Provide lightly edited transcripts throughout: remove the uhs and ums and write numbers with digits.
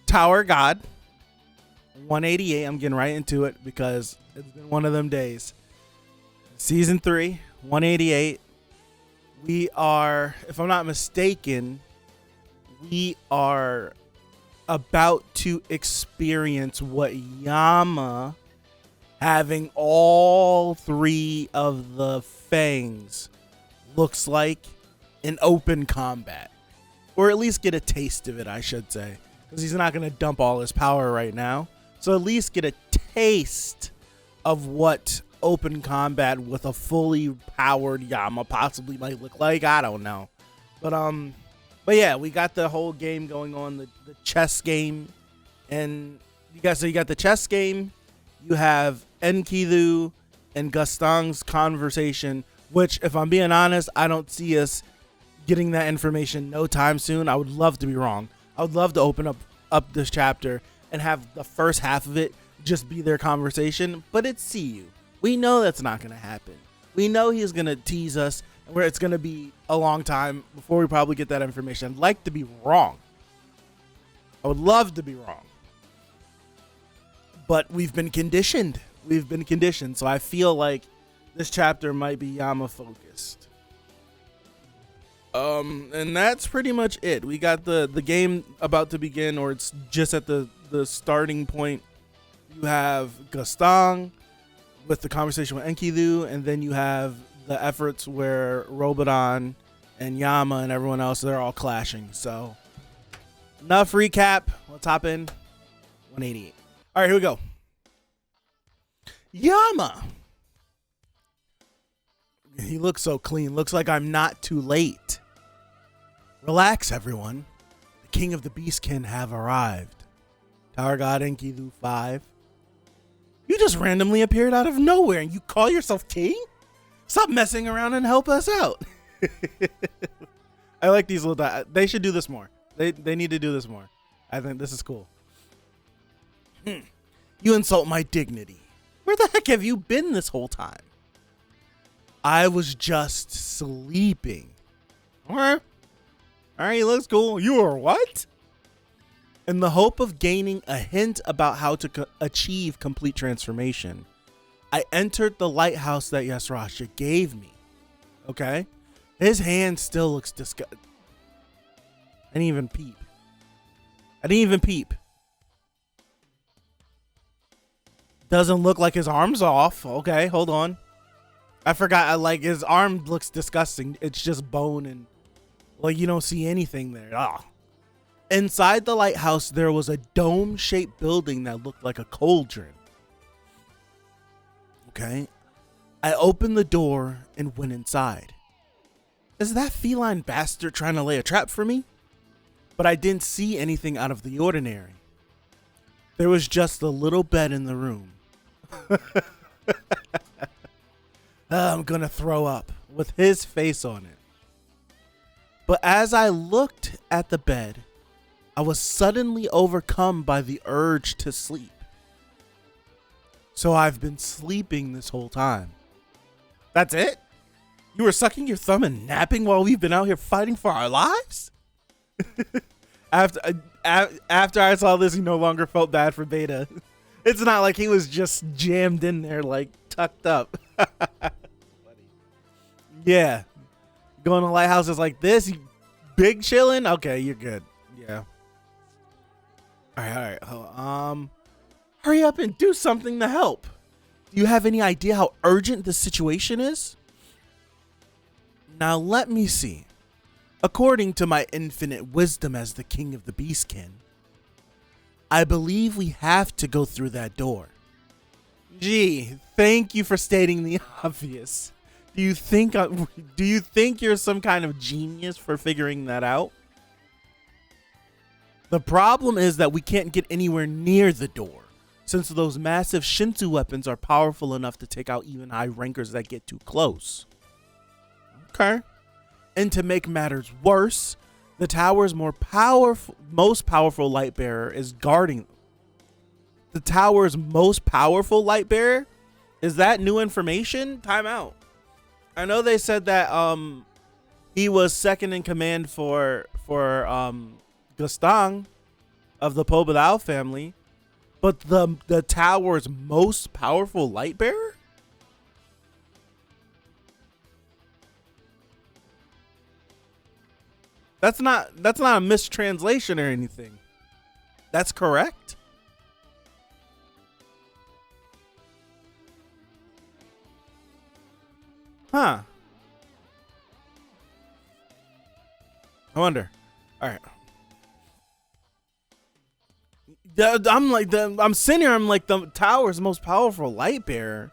Tower God 188. I'm getting right into it because it's been one of them days. Season 3, 188. We are, if I'm not mistaken, we are about to experience what Yama having all 3 of the fangs looks like in open combat, or at least get a taste of it, I should say, because he's not going to dump all his power right now. So at least get a taste of what open combat with a fully powered Yama possibly might look like. I don't know, but yeah, we got the whole game going on, the chess game, and you got the chess game. You have Enkidu and Gastong's conversation, which, if I'm being honest, I don't see us getting that information no time soon. I would love to be wrong. I would love to open up this chapter and have the first half of it just be their conversation, but it's CU. We know that's not going to happen. We know he's going to tease us, where it's going to be a long time before we probably get that information. I'd like to be wrong. I would love to be wrong. But we've been conditioned. So I feel like this chapter might be Yama focused. And that's pretty much it. We got the game about to begin, or it's just at the starting point. You have Gastong with the conversation with Enkidu, and then you have the efforts where Robodon and Yama and everyone else, they're all clashing. So enough recap. Let's hop in. 188. All right, here we go. Yama. He looks so clean. Looks like I'm not too late. Relax, everyone. The king of the beastkin have arrived. Tower God Enkidu 5. You just randomly appeared out of nowhere and you call yourself king? Stop messing around and help us out. I like these little... They should do this more. They need to do this more. I think this is cool. You insult my dignity. Where the heck have you been this whole time? I was just sleeping. All right, looks cool. You were what? In the hope of gaining a hint about how to achieve complete transformation, I entered the lighthouse that Yasrasha gave me. Okay? His hand still looks disgusting. I didn't even peep. Doesn't look like his arm's off. Okay, hold on. I forgot, like, his arm looks disgusting. It's just bone and, like, you don't see anything there. Ah. Inside the lighthouse, there was a dome-shaped building that looked like a cauldron. Okay. I opened the door and went inside. Is that feline bastard trying to lay a trap for me? But I didn't see anything out of the ordinary. There was just a little bed in the room. I'm gonna throw up with his face on it. But as I looked at the bed, I was suddenly overcome by the urge to sleep. So I've been sleeping this whole time. That's it? You were sucking your thumb and napping while we've been out here fighting for our lives? After I saw this, he no longer felt bad for Beta. It's not like he was just jammed in there, like tucked up. Yeah. Going to lighthouses like this, you big chilling? Okay, you're good. Yeah. All right. Hurry up and do something to help. Do you have any idea how urgent the situation is? Now let me see. According to my infinite wisdom as the king of the beastkin, I believe we have to go through that door. Gee, thank you for stating the obvious. Do you think you're some kind of genius for figuring that out? The problem is that we can't get anywhere near the door, since those massive Shinsu weapons are powerful enough to take out even high rankers that get too close. Okay. And to make matters worse, the tower's most powerful light bearer is guarding them. The tower's most powerful light bearer? Is that new information? Time out. I know they said that he was second in command for Gastong, of the Pobedao family, but the tower's most powerful light bearer? That's not a mistranslation or anything. That's correct. Huh. I wonder. All right. I'm sitting here. I'm like, the tower's most powerful light bearer.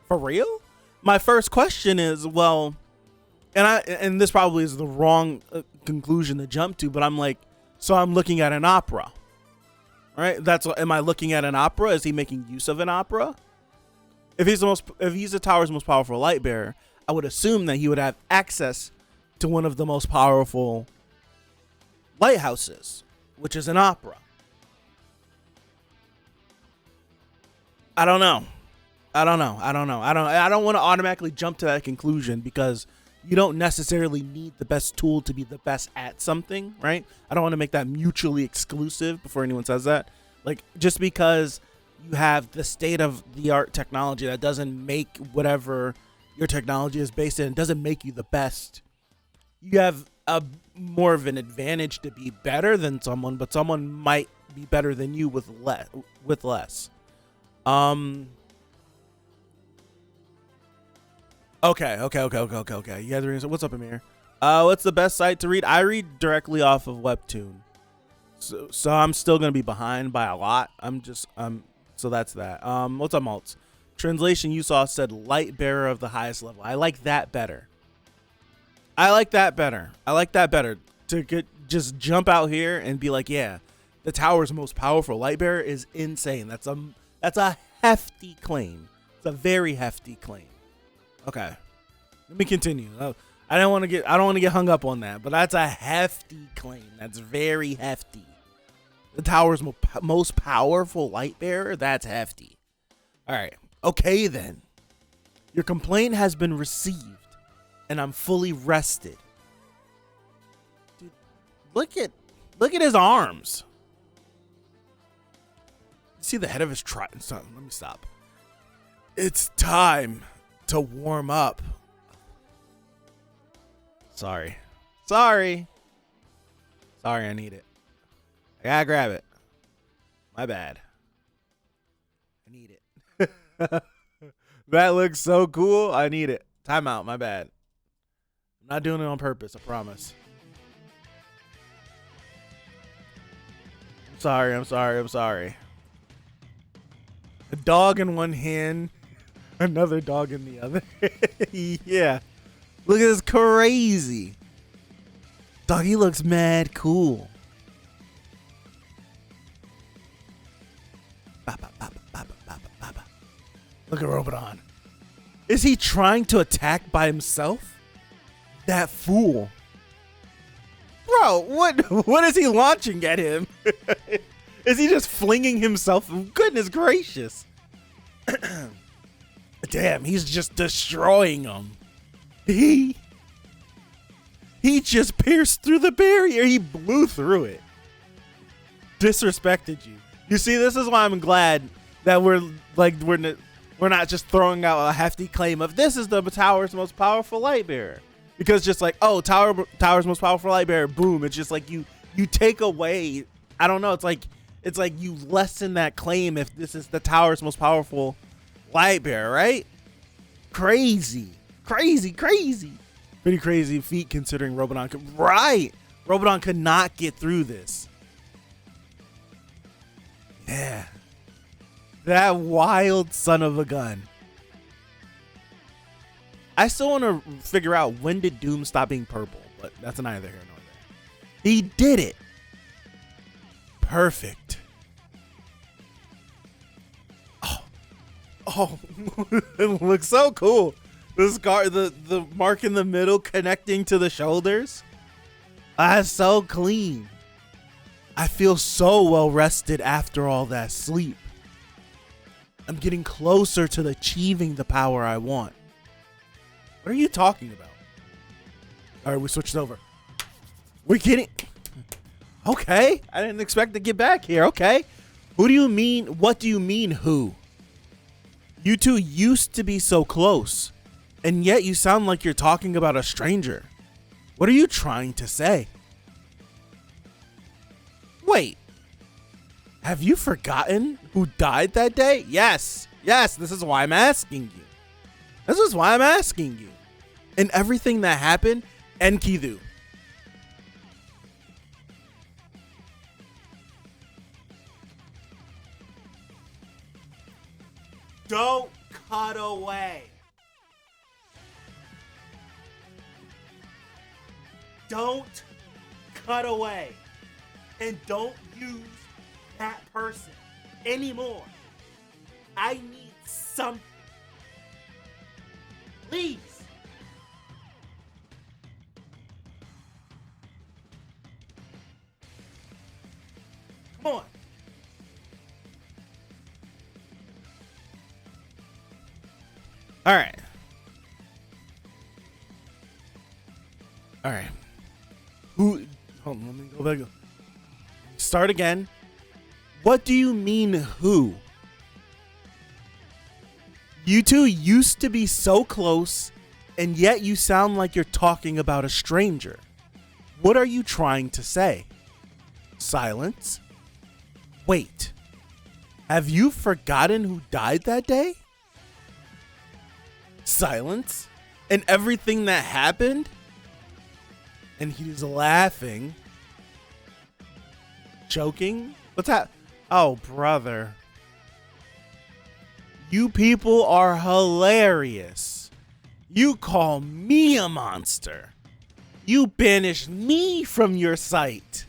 For real? My first question is, well, and this probably is the wrong conclusion to jump to, but I'm like, so I'm looking at an opera, right? Am I looking at an opera? Is he making use of an opera? If he's the tower's most powerful light bearer, I would assume that he would have access to one of the most powerful lighthouses, which is an opera. I don't know. I don't want to automatically jump to that conclusion because you don't necessarily need the best tool to be the best at something, right? I don't want to make that mutually exclusive before anyone says that. Like, just because you have the state-of-the-art technology, that doesn't make whatever your technology is based in, it doesn't make you the best. You have a more of an advantage to be better than someone, but someone might be better than you with less. Okay. You guys are what's up, Amir? What's the best site to read? I read directly off of Webtoon. So I'm still gonna be behind by a lot. So that's that. What's up, Maltz? Translation you saw said light bearer of the highest level. I like that better. To just jump out here and be like, yeah, the tower's most powerful light bearer is insane. That's a hefty claim. It's a very hefty claim. Okay, let me continue. I don't want to get hung up on that, but that's a hefty claim. That's very hefty. The tower's most powerful light bearer. That's hefty. All right. Okay then. Your complaint has been received, and I'm fully rested. Dude, look at his arms. See the head of his trident. Let me stop. It's time to warm up. Sorry, I need it. I gotta grab it. My bad. I need it. That looks so cool. I need it. Time out. My bad. I'm not doing it on purpose. I promise. I'm sorry. A dog in one hand, another dog in the other. Yeah. Look at this crazy. Doggy looks mad cool. Look at Robodon. Is he trying to attack by himself? That fool. Bro, what is he launching at him? Is he just flinging himself? Goodness gracious. Damn, he's just destroying him. He just pierced through the barrier. He blew through it. Disrespected you. You see, this is why I'm glad that we're not just throwing out a hefty claim of this is the tower's most powerful light bearer. Because just like, oh, tower's most powerful light bearer, boom. It's just like you take away, I don't know, it's like you lessen that claim if this is the tower's most powerful light bearer, right? Crazy. Pretty crazy feat considering Robodon could, right? Robodon could not get through this. Yeah. That wild son of a gun. I still want to figure out when did Doom stop being purple, but that's neither here nor there. He did it. Perfect. Oh, it looks so cool. The scar, the mark in the middle connecting to the shoulders. That's so clean. I feel so well rested after all that sleep. I'm getting closer to achieving the power I want. What are you talking about? All right, we switched over. We're getting... Okay. I didn't expect to get back here. Okay. Who do you mean? What do you mean, who? You two used to be so close, and yet you sound like you're talking about a stranger. What are you trying to say? Wait. Have you forgotten who died that day? Yes. Yes, this is why I'm asking you. This is why I'm asking you. And everything that happened, Enkidu. Don't cut away. Don't cut away. And don't use that person anymore. I need something. Please. Come on. All right. All right. Who? Hold on. Let me go back. Start again. What do you mean, who? You two used to be so close, and yet you sound like you're talking about a stranger. What are you trying to say? Silence. Wait. Have you forgotten who died that day? Silence. And everything that happened? And he's laughing. Joking? What's that? Oh, brother. You people are hilarious. You call me a monster. You banish me from your sight.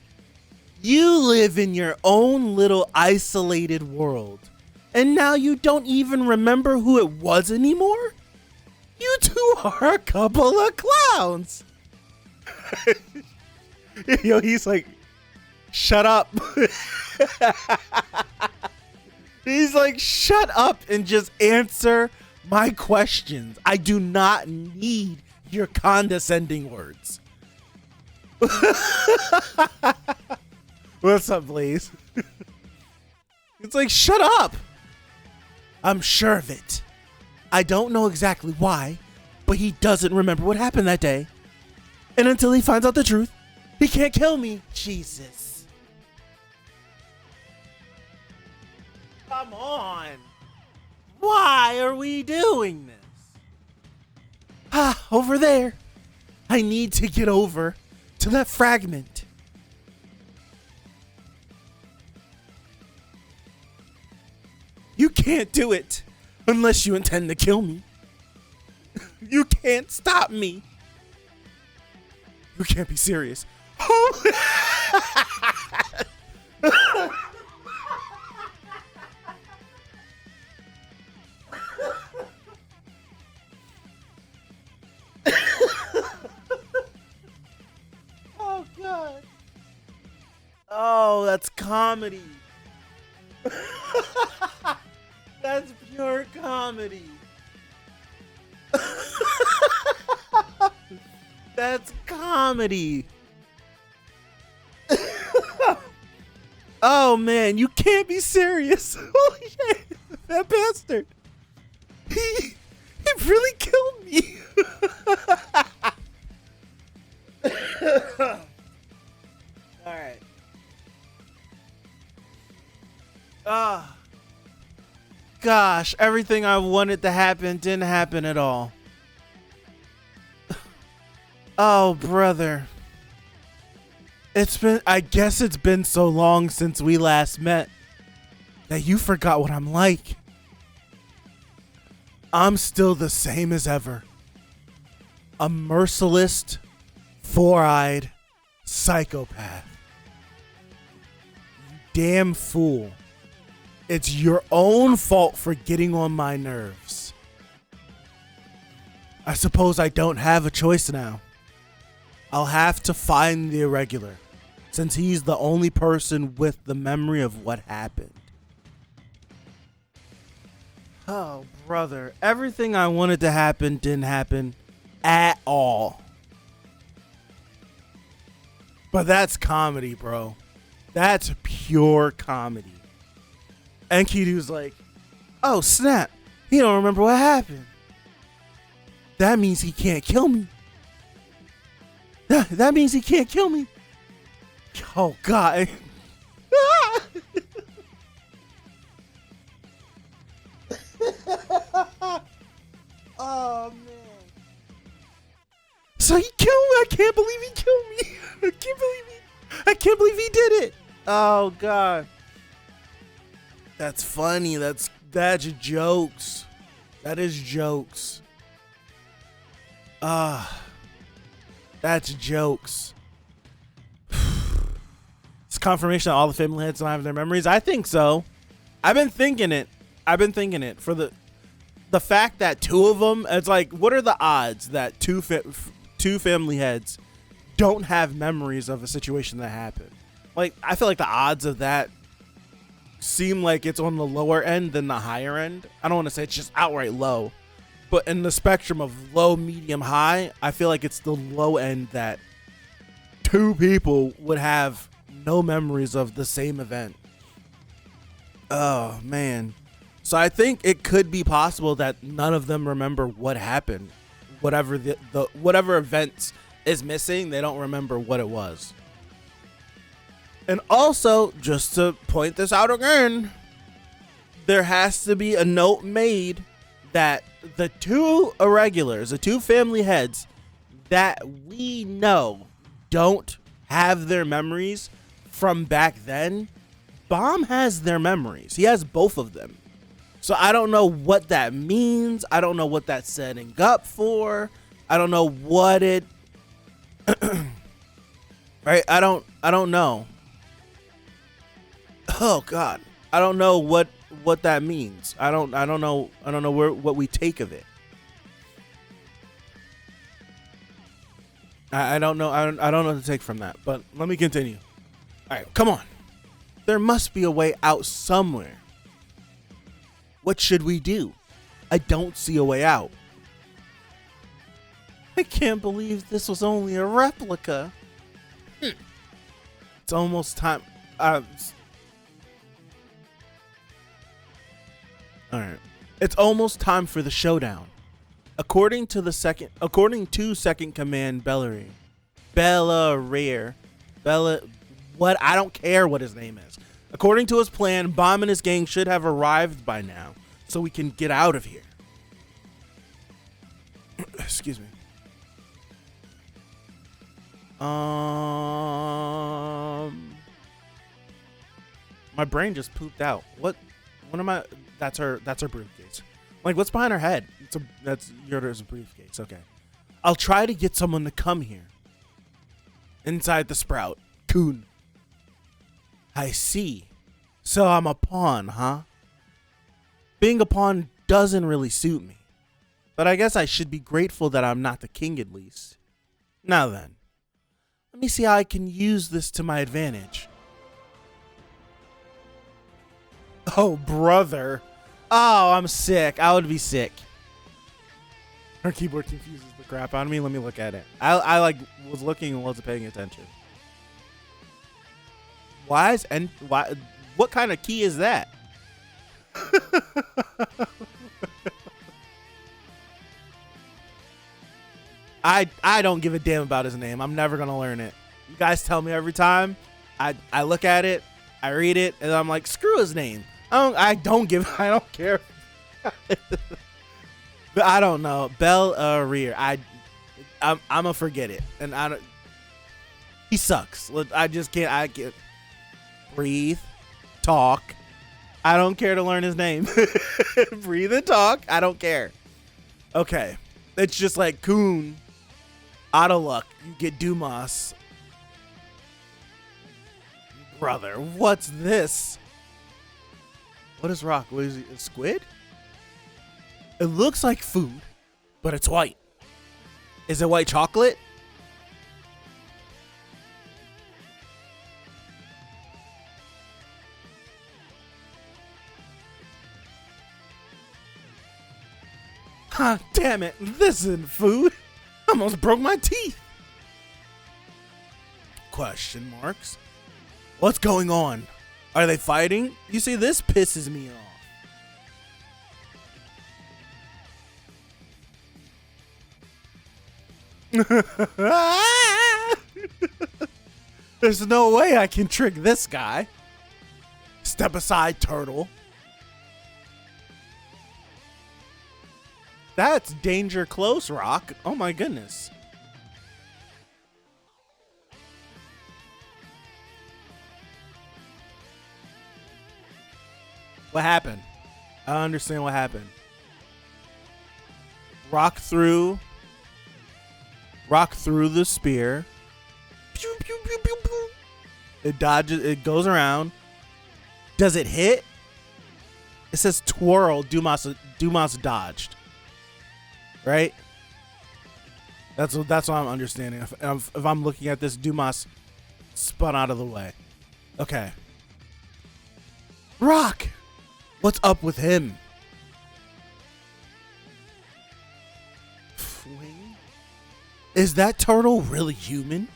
You live in your own little isolated world. And now you don't even remember who it was anymore? You two are a couple of clowns. Yo, he's like, shut up. He's like, shut up and just answer my questions. I do not need your condescending words. What's up, Blaze? It's like, shut up. I'm sure of it. I don't know exactly why, but he doesn't remember what happened that day. And until he finds out the truth, he can't kill me. Jesus. Come on. Why are we doing this? Ah, over there. I need to get over to that fragment. You can't do it unless you intend to kill me. You can't stop me. You can't be serious. Oh, God. Oh, that's comedy. That's pure comedy. That's comedy. Oh man, you can't be serious. Holy shit, that bastard. He really killed me. All right. Gosh, everything I wanted to happen didn't happen at all. Oh, brother. I guess it's been so long since we last met that you forgot what I'm like. I'm still the same as ever. A merciless, four-eyed psychopath. You damn fool. It's your own fault for getting on my nerves. I suppose I don't have a choice now. I'll have to find the irregular, since he's the only person with the memory of what happened. Oh, brother. Everything I wanted to happen didn't happen at all. But that's comedy, bro. That's pure comedy. Enkidu's like, oh snap, he don't remember what happened. That means he can't kill me. That means he can't kill me. Oh God. Oh man. So he killed me. I can't believe he killed me. I can't believe he did it. Oh God. That's funny. That's jokes. That is jokes. That's jokes. It's confirmation that all the family heads don't have their memories. I think so. I've been thinking it for the fact that two of them. It's like, what are the odds that two family heads don't have memories of a situation that happened? Like, I feel like the odds of that seem like it's on the lower end than the higher end. I don't want to say it's just outright low, but in the spectrum of low, medium, high, I feel like it's the low end that two people would have no memories of the same event. Oh man. So I think it could be possible that none of them remember what happened. Whatever the whatever events is missing, they don't remember what it was. And also, just to point this out again, there has to be a note made that the two irregulars, the two family heads that we know don't have their memories from back then, Bomb has their memories. He has both of them. So I don't know what that means. I don't know what that's setting up for. I don't know what it right? I don't know. Oh God. I don't know what that means. I don't know what we take of it. I don't know. I don't know what to take from that. But let me continue. All right, come on. There must be a way out somewhere. What should we do? I don't see a way out. I can't believe this was only a replica. It's almost time. Alright. It's almost time for the showdown. According to second command Bella what? I don't care what his name is. According to his plan, Bomb and his gang should have arrived by now, so we can get out of here. Excuse me. My brain just pooped out. What am I? That's her briefcase. Like, what's behind her head? That's Yoda's briefcase. Okay. I'll try to get someone to come here. Inside the sprout. Khun. I see. So I'm a pawn, huh? Being a pawn doesn't really suit me. But I guess I should be grateful that I'm not the king at least. Now then. Let me see how I can use this to my advantage. Oh, brother. Oh, I'm sick. I would be sick. Her keyboard confuses the crap out of me. Let me look at it. I was looking and wasn't paying attention. What kind of key is that? I don't give a damn about his name. I'm never gonna learn it. You guys tell me every time. I look at it, I read it, and I'm like, screw his name. I don't care. But I don't know. Rear. I'm gonna forget it, and he sucks. I just can't. I get breathe, talk. I don't care to learn his name. Breathe and talk. I don't care. Okay, it's just like Khun. Out of luck, you get Dumas. Brother, what's this? What is rock? What is it? A squid? It looks like food, but it's white. Is it white chocolate? Ah, damn it. This isn't food. I almost broke my teeth. Question marks. What's going on? Are they fighting? You see, this pisses me off. There's no way I can trick this guy. Step aside, turtle. That's danger close, Rock. Oh my goodness. What happened? I don't understand what happened. Rock through the spear. Pew, pew, pew, pew, pew. It dodges, it goes around. Does it hit? It says twirl, Dumas dodged. Right? That's what I'm understanding. If I'm looking at this, Dumas spun out of the way. Okay. Rock! What's up with him? Fling? Is that turtle really human?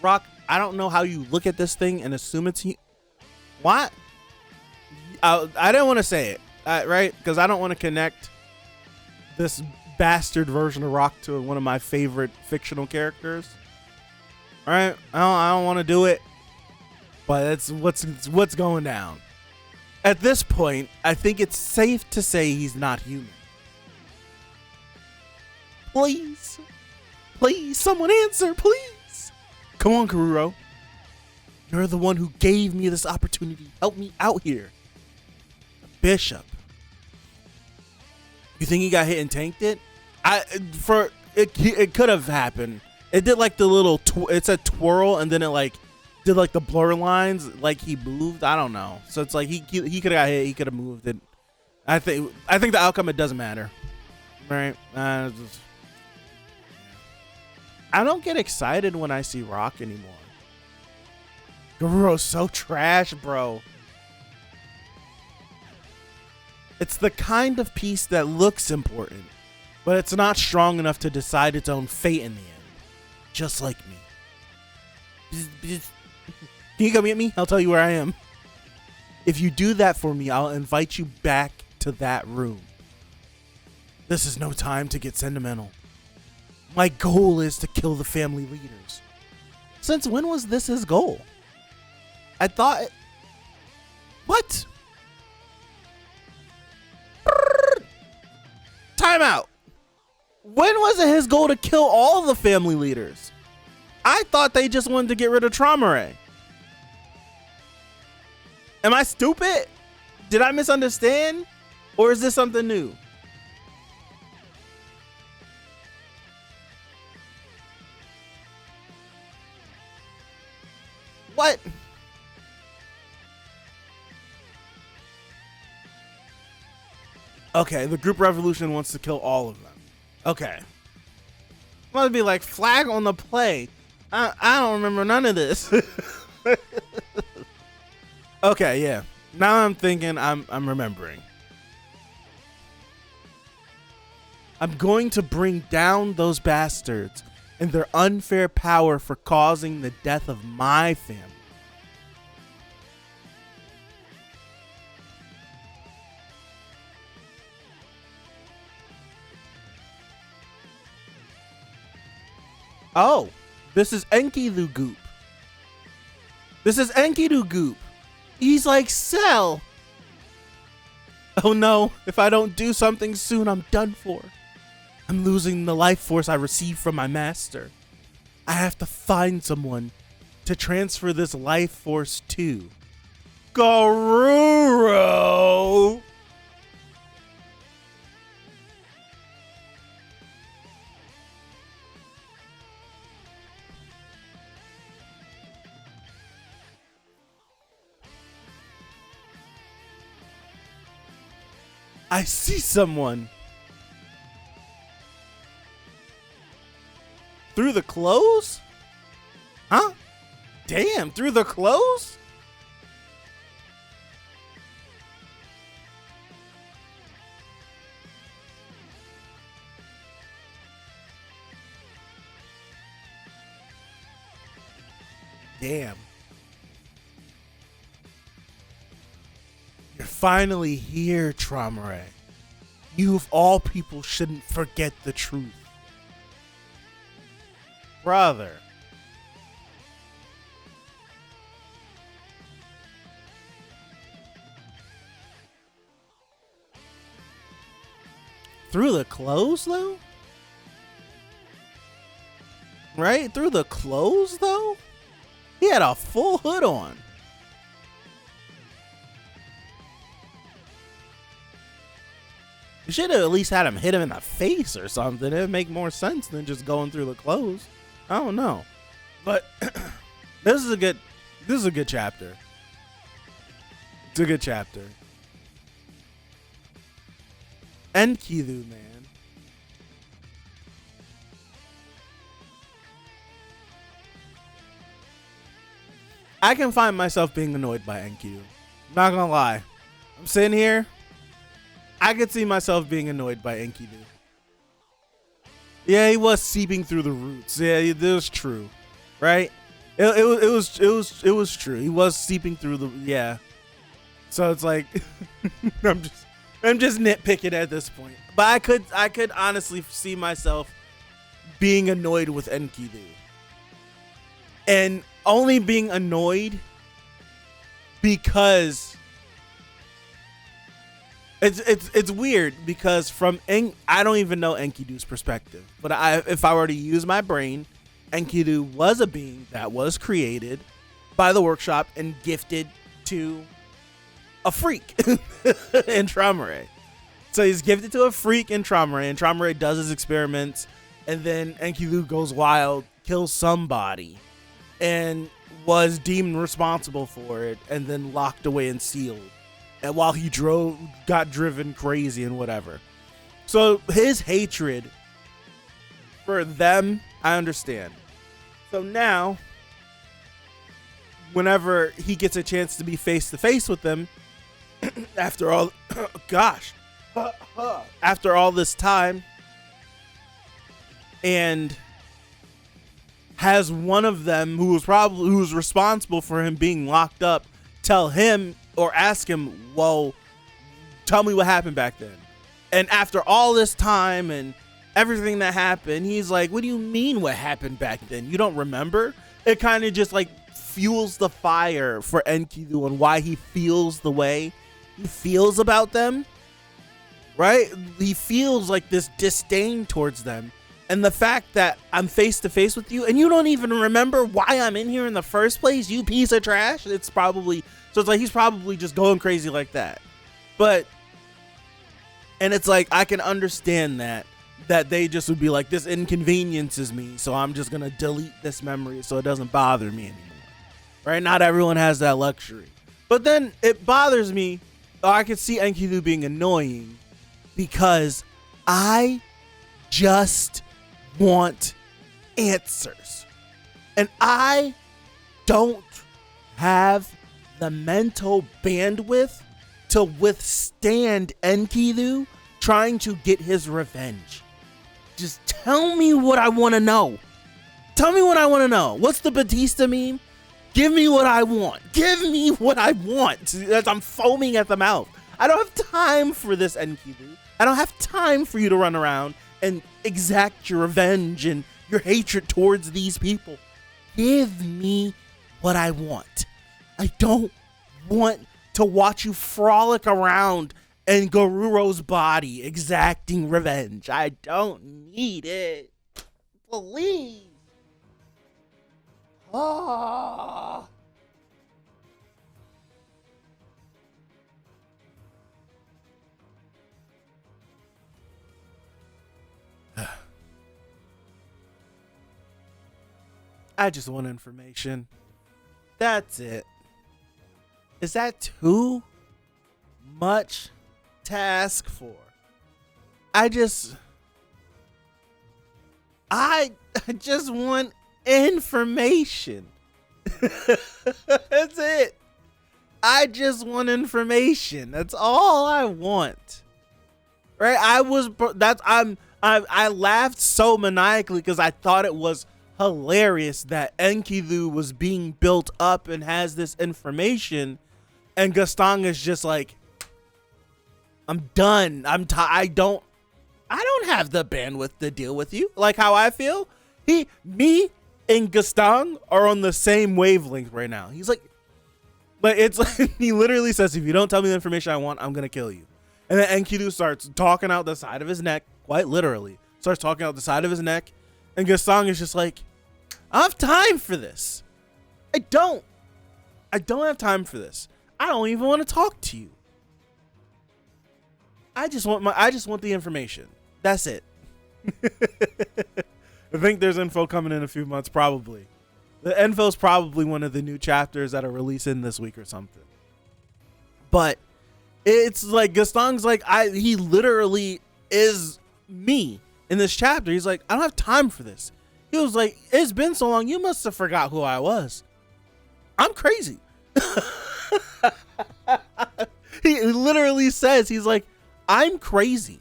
Rock, I don't know how you look at this thing and assume it's what? I didn't want to say it, right? Because I don't want to connect this bastard version of Rock to one of my favorite fictional characters. All right, I don't want to do it, but it's what's going down. At this point, I think it's safe to say he's not human. Please, someone answer, please. Come on, Kururo. You're the one who gave me this opportunity. Help me out here. Bishop. You think he got hit and tanked it? It could have happened. It did like the little it said twirl, and then it like did like the blur lines, like he moved. I don't know. So it's like he could have got hit. He could have moved it. I think the outcome, it doesn't matter, right? I don't get excited when I see Rock anymore. Gururo's so trash, bro. It's the kind of piece that looks important, but it's not strong enough to decide its own fate in the end. Just like me. Can you come get me? I'll tell you where I am. If you do that for me, I'll invite you back to that room. This is no time to get sentimental. My goal is to kill the family leaders. Since when was this his goal? I thought... What? Time out. When was it his goal to kill all the family leaders? I thought they just wanted to get rid of Trauma Ray. Am I stupid? Did I misunderstand? Or is this something new? What? Okay, the group revolution wants to kill all of them. Okay. I'm gonna be like, flag on the play. I don't remember none of this. Okay, yeah. Now I'm thinking, I'm remembering. I'm going to bring down those bastards and their unfair power for causing the death of my family. Oh, this is Enkidu Goop. This is Enkidu Goop. He's like, Cell. Oh no, if I don't do something soon, I'm done for. I'm losing the life force I received from my master. I have to find someone to transfer this life force to. Garuro! I see someone. Through the clothes? Huh? Damn, through the clothes? Damn. finally here, Traumare. You of all people shouldn't forget the truth. Brother. Through the clothes, though? Right? Through the clothes, though? He had a full hood on. You should have at least had him hit him in the face or something. It'd make more sense than just going through the clothes. I don't know. But this is a good chapter. It's a good chapter. Enkidu, man. I can find myself being annoyed by Enkidu. Not gonna lie. I'm sitting here. I could see myself being annoyed by Enkidu. Yeah, he was seeping through the roots. Yeah, it was true, right? It was true. He was seeping through the So it's like I'm just nitpicking at this point. But I could honestly see myself being annoyed with Enkidu, and only being annoyed because it's weird, because I don't even know Enkidu's perspective, but if I were to use my brain, Enkidu was a being that was created by the workshop and gifted to a freak in Traumare. So he's gifted to a freak in Traumare, and Traumare does his experiments, and then Enkidu goes wild, kills somebody, and was deemed responsible for it, and then locked away and sealed. And while he got driven crazy and whatever. So his hatred for them, I understand. So now, whenever he gets a chance to be face to face with them, after all, after all this time, and has one of them who was responsible for him being locked up tell him or ask him, well, tell me what happened back then. And after all this time and everything that happened, he's like, what do you mean what happened back then? You don't remember? It kind of just like fuels the fire for Enkidu and why he feels the way he feels about them, right? He feels like this disdain towards them. And the fact that I'm face to face with you and you don't even remember why I'm in here in the first place, you piece of trash. It's like he's probably just going crazy like that. And it's like, I can understand that they just would be like, this inconveniences me, so I'm just going to delete this memory so it doesn't bother me anymore. Right? Not everyone has that luxury. But then it bothers me, or I could see Enkidu being annoying, because I just want answers. And I don't have the mental bandwidth to withstand Enkidu trying to get his revenge. Just tell me what I want to know. Tell me what I want to know. What's the Batista meme? Give me what I want. Give me what I want. As I'm foaming at the mouth. I don't have time for this, Enkidu. I don't have time for you to run around and exact your revenge and your hatred towards these people. Give me what I want. I don't want to watch you frolic around in Garuro's body exacting revenge. I don't need it. Please. Ah. I just want information. That's it. Is that too much to ask for? I just want information. That's it. I just want information. That's all I want. Right? I laughed so maniacally because I thought it was hilarious that Enkidu was being built up and has this information, and Gaston is just like, I'm done. I don't have the bandwidth to deal with you. Like how I feel. Me and Gaston are on the same wavelength right now. He's like it's like he literally says, if you don't tell me the information I want, I'm gonna kill you. And then Enkidu starts talking out the side of his neck, quite literally. Starts talking out the side of his neck, and Gaston is just like, I don't have time for this. I don't have time for this. I don't even want to talk to you. I just want the information. That's it. I think there's info coming in a few months, probably. The info is probably one of the new chapters that are releasing this week or something. But it's like Gaston's like, he literally is me in this chapter. He's like, I don't have time for this. He was like, it's been so long, you must have forgot who I was. I'm crazy. He literally says, he's like, I'm crazy.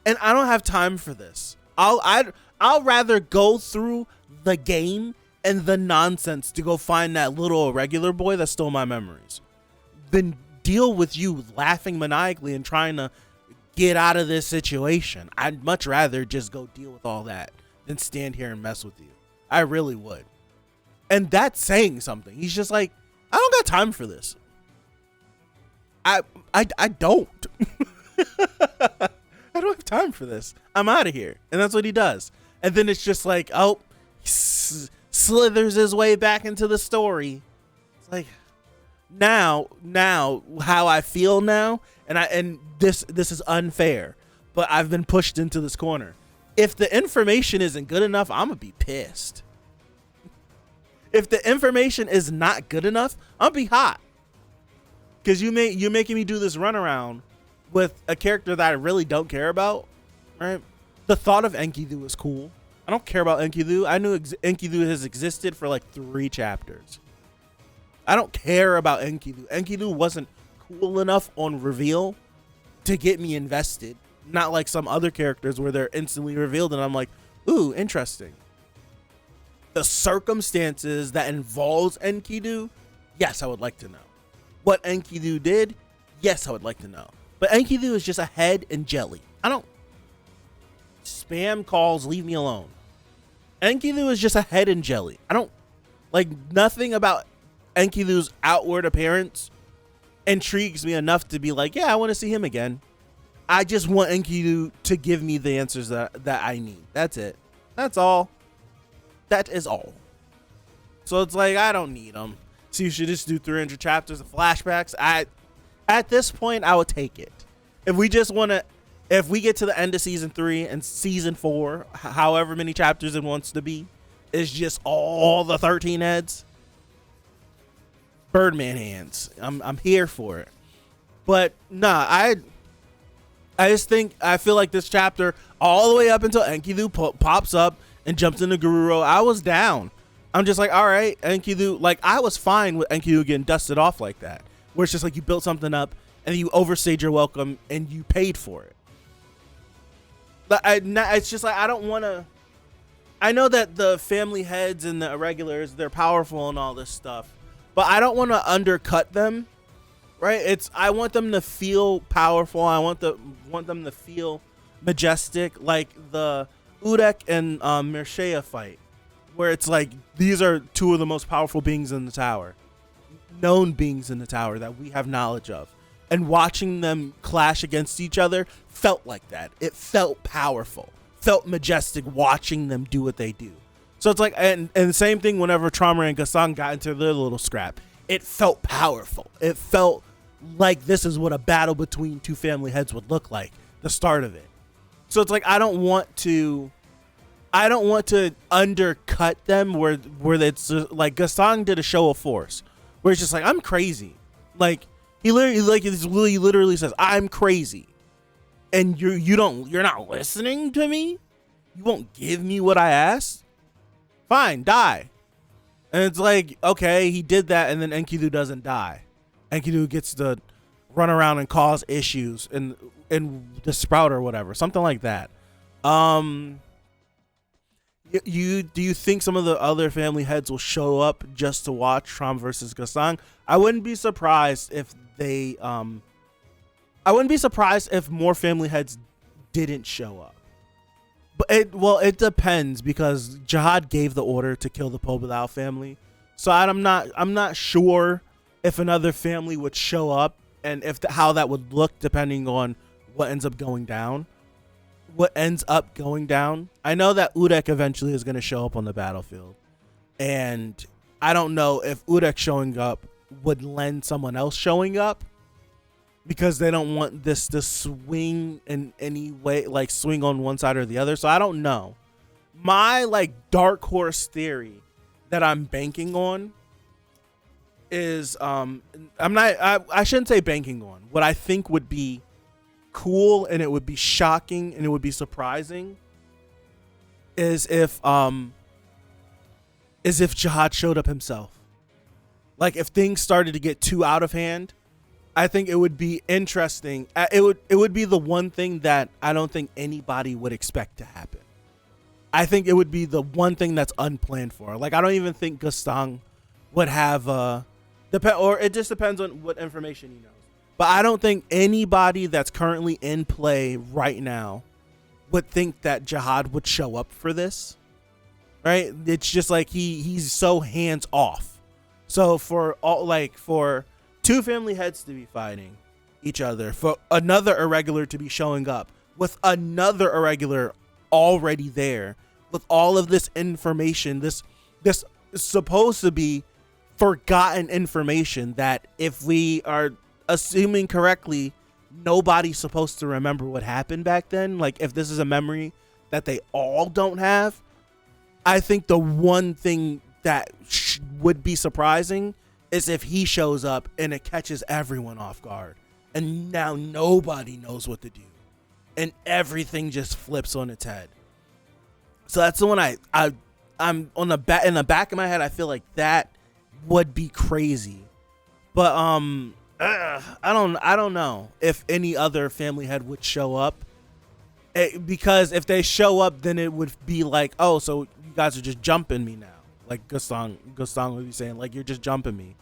And I don't have time for this. I'll rather go through the game and the nonsense to go find that little irregular boy that stole my memories than deal with you laughing maniacally and trying to get out of this situation. I'd much rather just go deal with all that than stand here and mess with you. I really would. And that's saying something. He's just like, I don't got time for this. I don't. I don't have time for this. I'm out of here. And that's what he does. And then it's just like, oh, he slithers his way back into the story. It's like, now how I feel now, and this is unfair, but I've been pushed into this corner. If the information isn't good enough, I'm gonna be pissed. If the information is not good enough, I'm gonna be hot. Because you're making me do this runaround with a character that I really don't care about, right? The thought of Enkidu is cool. I don't care about Enkidu. I knew Enkidu has existed for like 3 chapters. I don't care about Enkidu. Enkidu wasn't cool enough on reveal to get me invested. Not like some other characters where they're instantly revealed and I'm like, ooh, interesting. The circumstances that involves Enkidu, yes, I would like to know. What Enkidu did, yes, I would like to know. But Enkidu is just a head and jelly. I don't spam calls, leave me alone. Enkidu is just a head and jelly. I don't like nothing about Enkidu's outward appearance intrigues me enough to be like, yeah, I want to see him again. I just want Enkidu to give me the answers that I need. That's it. That's all. That is all. So it's like, I don't need them. So you should just do 300 chapters of flashbacks. At this point, I would take it. If we get to the end of season 3 and season 4, however many chapters it wants to be, is just all the 13 heads. Birdman hands. I'm here for it. But nah, I feel like this chapter all the way up until Enkidu pops up and jumps into Gururo, I was down. I'm just like, all right, Enkidu, like I was fine with Enkidu getting dusted off like that. Where it's just like you built something up and you overstayed your welcome and you paid for it. But it's just like, I don't want to. I know that the family heads and the irregulars, they're powerful and all this stuff, but I don't want to undercut them, right? I want them to feel powerful. I want them to feel majestic, like the Urek and Mircea fight, where it's like these are 2 of the most powerful beings in the tower, known beings in the tower that we have knowledge of, and watching them clash against each other felt like that. It felt powerful, felt majestic watching them do what they do. So it's like, and the same thing whenever Trauma and Gaston got into their little scrap, it felt powerful. It felt like this is what a battle between 2 family heads would look like, the start of it. So it's like, I don't want to undercut them where it's like Gaston did a show of force where it's just like, I'm crazy. Like he literally says, I'm crazy. And you're not listening to me. You won't give me what I asked. Fine, die. And it's like, okay, he did that. And then Enkidu doesn't die. Enkidu gets to run around and cause issues in the sprout or whatever, something like that. Do you think some of the other family heads will show up just to watch Trom versus Gaston? I wouldn't be surprised if they I wouldn't be surprised if more family heads didn't show up. But it depends, because Jihad gave the order to kill the Poblau family. So I'm not sure if another family would show up, and how that would look depending on what ends up going down. I know that Urek eventually is going to show up on the battlefield, and I don't know if Urek showing up would lend someone else showing up, because they don't want this to swing in any way, like swing on one side or the other. So I don't know. My like dark horse theory that I'm banking on is I shouldn't say banking on. What I think would be cool, and it would be shocking, and it would be surprising, is if Jihad showed up himself. Like if things started to get too out of hand, I think it would be interesting. It would be the one thing that I don't think anybody would expect to happen. I think it would be the one thing that's unplanned for. Like I don't even think Gastang would have or it just depends on what information he knows. But I don't think anybody that's currently in play right now would think that Jihad would show up for this. Right? It's just like he's so hands off. So for two family heads to be fighting each other, for another irregular to be showing up with another irregular already there, with all of this information, this is supposed to be forgotten information that, if we are assuming correctly, nobody's supposed to remember what happened back then. Like if this is a memory that they all don't have, I think the one thing that would be surprising is if he shows up and it catches everyone off guard, and now nobody knows what to do, and everything just flips on its head. So that's the one I'm on in the back of my head. I feel like that would be crazy, but I don't know if any other family head would show up, because if they show up, then it would be like, oh, so you guys are just jumping me now. Like Gastang would be saying, like, you're just jumping me.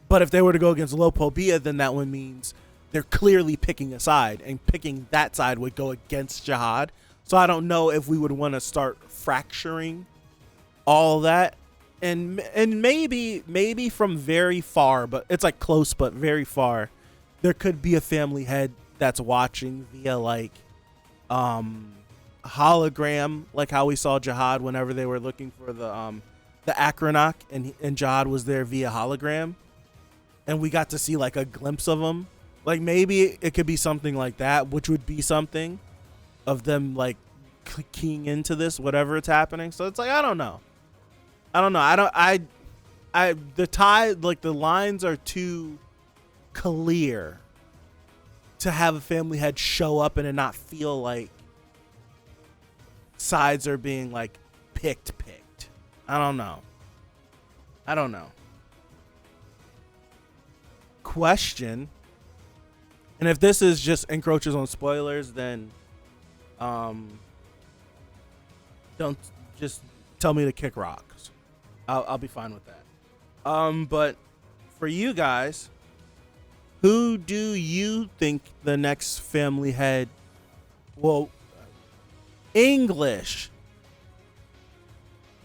But if they were to go against Lopobia, then that one means they're clearly picking a side, and picking that side would go against Jihad. So I don't know if we would want to start fracturing all that. And maybe from very far, but it's like close but very far, there could be a family head that's watching via like hologram, like how we saw Jihad whenever they were looking for the Akronach, and Jihad was there via hologram, and we got to see like a glimpse of him. Like maybe it could be something like that, which would be something of them like keying into this, whatever it's happening. So it's like, I don't know. The lines are too clear to have a family head show up and it not feel like sides are being like picked. I don't know. Question. And if this is just encroaches on spoilers, then don't just tell me to kick rocks. I'll be fine with that. But for you guys, who do you think the next family head? Well, English.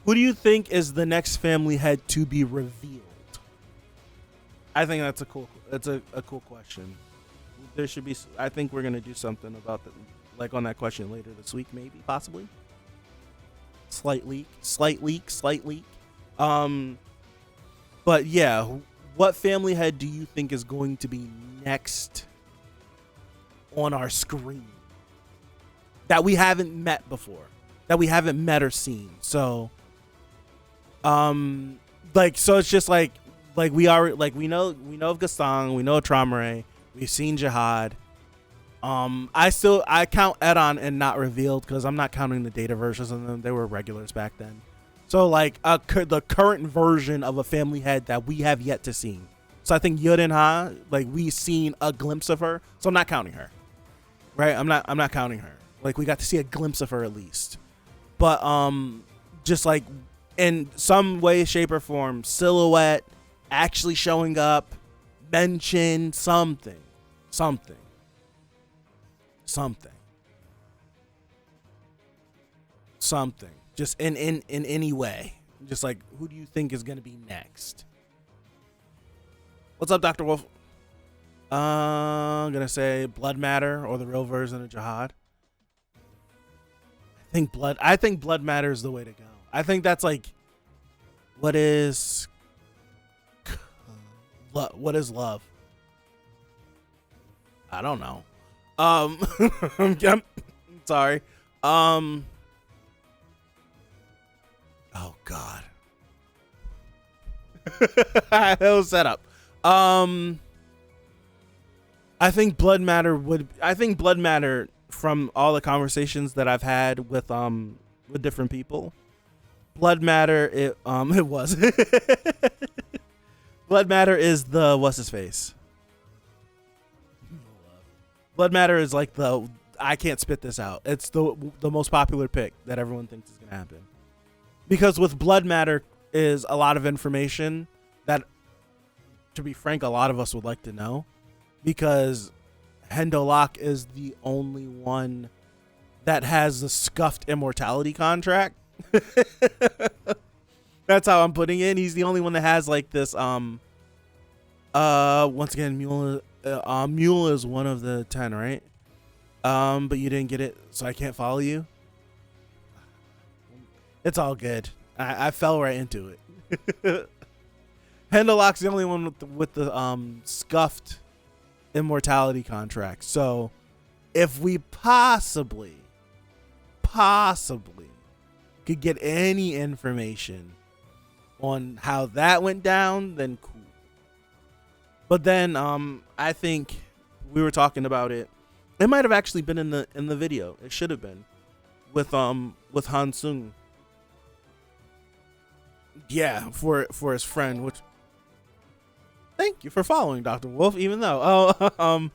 Who do you think is the next family head to be revealed? I think that's a cool question. There should be. I think we're gonna do something about like on that question later this week, maybe, possibly. Slight leak. But yeah, what family head do you think is going to be next on our screen that we haven't met before, that we haven't met or seen? So, so it's just like we are, like we know of Gastang, we know of Tramare, we've seen Jihad. I count Edon and not revealed because I'm not counting the data versions of them. They were regulars back then. So like the current version of a family head that we have yet to see. So I think Yudenha, like we've seen a glimpse of her. So I'm not counting her. Right? I'm not counting her. Like we got to see a glimpse of her at least. But just like in some way, shape, or form, silhouette, actually showing up, mention something. something. Just in any way. Just like, who do you think is going to be next? What's up, Dr. Wolf? I'm going to say Bloodmatter or the real version of Jihad. I think Bloodmatter is the way to go. I think that's like, what is love? I don't know. I'm sorry. Oh God. That was set up. I think Bloodmatter from all the conversations that I've had with different people, Bloodmatter it was Bloodmatter is the what's his face. Bloodmatter is like the I can't spit this out. It's the most popular pick that everyone thinks is gonna happen. Because with Bloodmatter is a lot of information that, to be frank, a lot of us would like to know. Because Hendo Locke is the only one that has the scuffed immortality contract. That's how I'm putting it. He's the only one that has like this. Once again, Mule is one of the 10, right? But you didn't get it, so I can't follow you. It's all good. I fell right into it. Hendo Locke's the only one with the scuffed immortality contract. So if we possibly could get any information on how that went down, then cool. But then I think we were talking about it. It might have actually been in the video. It should have been with Hansung. Yeah, for his friend, which thank you for following, Dr. Wolf, even though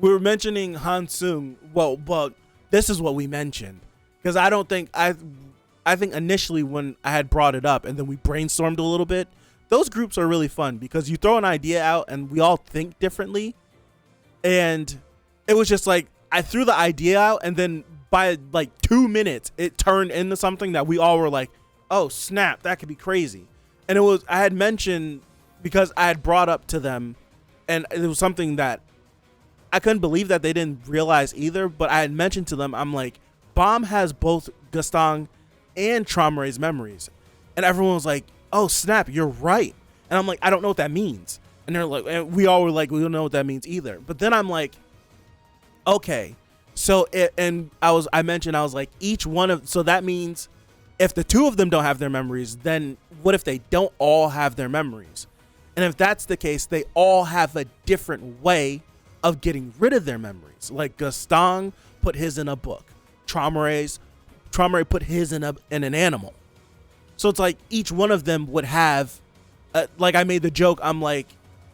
we were mentioning Hansung. Well, but this is what we mentioned, because I think initially when I had brought it up and then we brainstormed a little bit, those groups are really fun because you throw an idea out and we all think differently. And it was just like, I threw the idea out and then by like 2 minutes, it turned into something that we all were like, oh snap, that could be crazy. And I had mentioned, because I had brought up to them, and it was something that I couldn't believe that they didn't realize either, but I had mentioned to them, I'm like, Bomb has both Gastong and Traumare's memories. And everyone was like, oh snap, you're right. And I'm like, I don't know what that means. And they're like, and we all were like, we don't know what that means either. But then I'm like, okay. So I mentioned, I was like, so that means if the two of them don't have their memories, then what if they don't all have their memories? And if that's the case, they all have a different way of getting rid of their memories. Like Gastong put his in a book. Traumare put his in an animal. So it's like each one of them would have, like I made the joke, I'm like,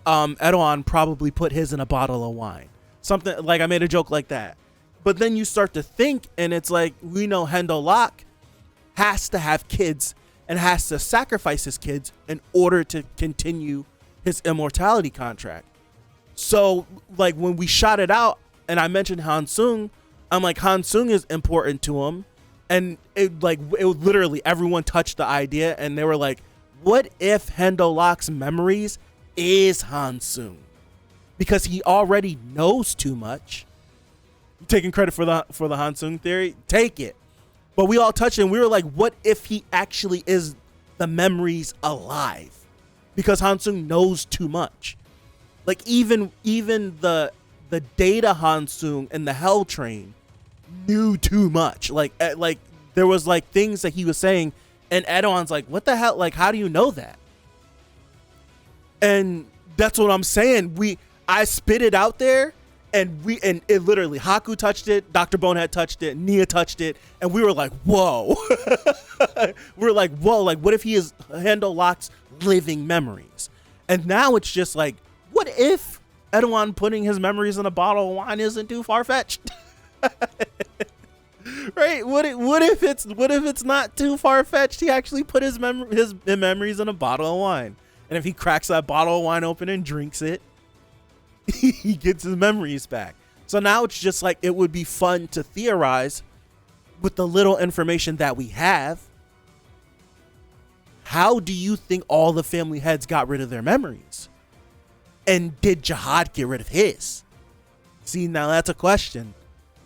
Edouan probably put his in a bottle of wine. Something like I made a joke like that. But then you start to think, and it's like, we know Hendo Locke has to have kids and has to sacrifice his kids in order to continue his immortality contract. So like when we shot it out and I mentioned Hansung, I'm like, Hansung is important to him. And it literally everyone touched the idea and they were like, what if Hendo Locke's memories is Hansung? Because he already knows too much. You taking credit for the Hansung theory? Take it. But we all touched it and we were like, what if he actually is the memories alive? Because Hansung knows too much. Like even the Data Hansung and the Hell Train knew too much. Like there was like things that he was saying and Edouan's like, what the hell? Like, how do you know that? And that's what I'm saying. I spit it out there and it literally, Haku touched it, Dr. Bonehead touched it, Nia touched it, and we were like, whoa. We were like, whoa, like what if he is Hendo Locke's living memories? And now it's just like, what if Edouan putting his memories in a bottle of wine isn't too far-fetched? Right? What if it's not too far-fetched? He actually put his memories in a bottle of wine. And if he cracks that bottle of wine open and drinks it, he gets his memories back. So now it's just like, it would be fun to theorize with the little information that we have. How do you think all the family heads got rid of their memories? And did Jihad get rid of his? See, now that's a question.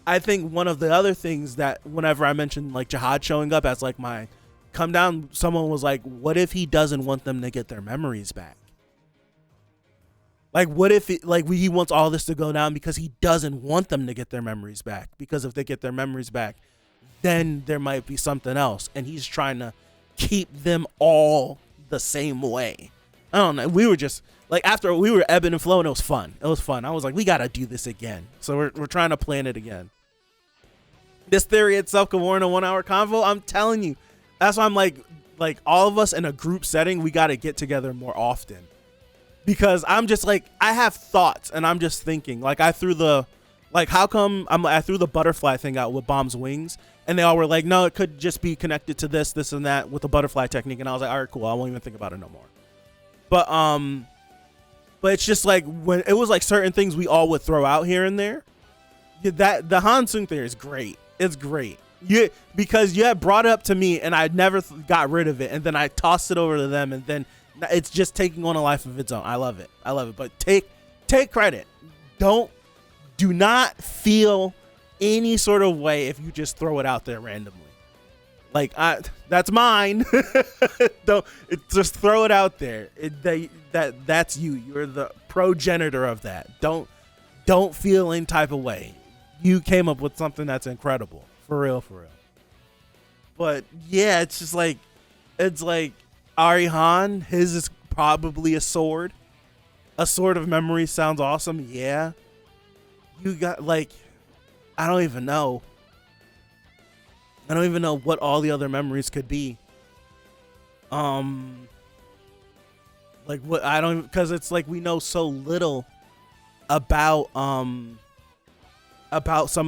I think one of the other things that whenever I mentioned like Jihad showing up as like my come down, someone was like, what if he doesn't want them to get their memories back? Like, what if he wants all this to go down because he doesn't want them to get their memories back? Because if they get their memories back, then there might be something else. And he's trying to keep them all the same way. I don't know. We were just like, after we were ebbing and flowing, it was fun. It was fun. I was like, we got to do this again. So we're trying to plan it again. This theory itself could warrant a 1 hour convo. I'm telling you. That's why I'm like all of us in a group setting, we got to get together more often. Because I'm just like, I have thoughts and I'm just thinking, like I threw the butterfly thing out with Bomb's wings and they all were like, no, it could just be connected to this and that with the butterfly technique. And I was like, all right, cool. I won't even think about it no more. But it's just like when it was like certain things we all would throw out here and there. That the Hansung theory is great. It's great. Because you had brought it up to me and I never got rid of it. And then I tossed it over to them and then it's just taking on a life of its own. I love it. But take credit. Do not feel any sort of way if you just throw it out there randomly. Like that's mine. Just throw it out there. That's you. You're the progenitor of that. Don't feel any type of way. You came up with something that's incredible. For real. But yeah, it's just like Arihan, his is probably a sword. A sword of memory sounds awesome. Yeah. You got like, I don't even know what all the other memories could be. Like what because it's like we know so little about some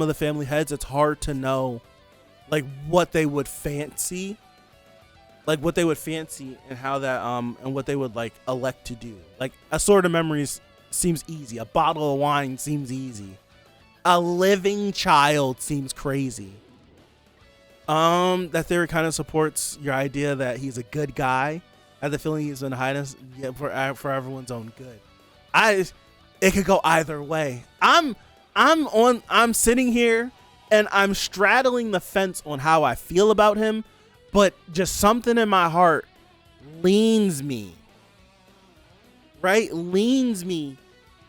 of the family heads. It's hard to know like what they would fancy. Like what they would fancy and how that and what they would like elect to do. Like a sword of memories seems easy. A bottle of wine seems easy. A living child seems crazy. That theory kind of supports your idea that he's a good guy. I have the feeling he's in highness for everyone's own good. It could go either way. I'm sitting here and I'm straddling the fence on how I feel about him. But just something in my heart leans me, right? Leans me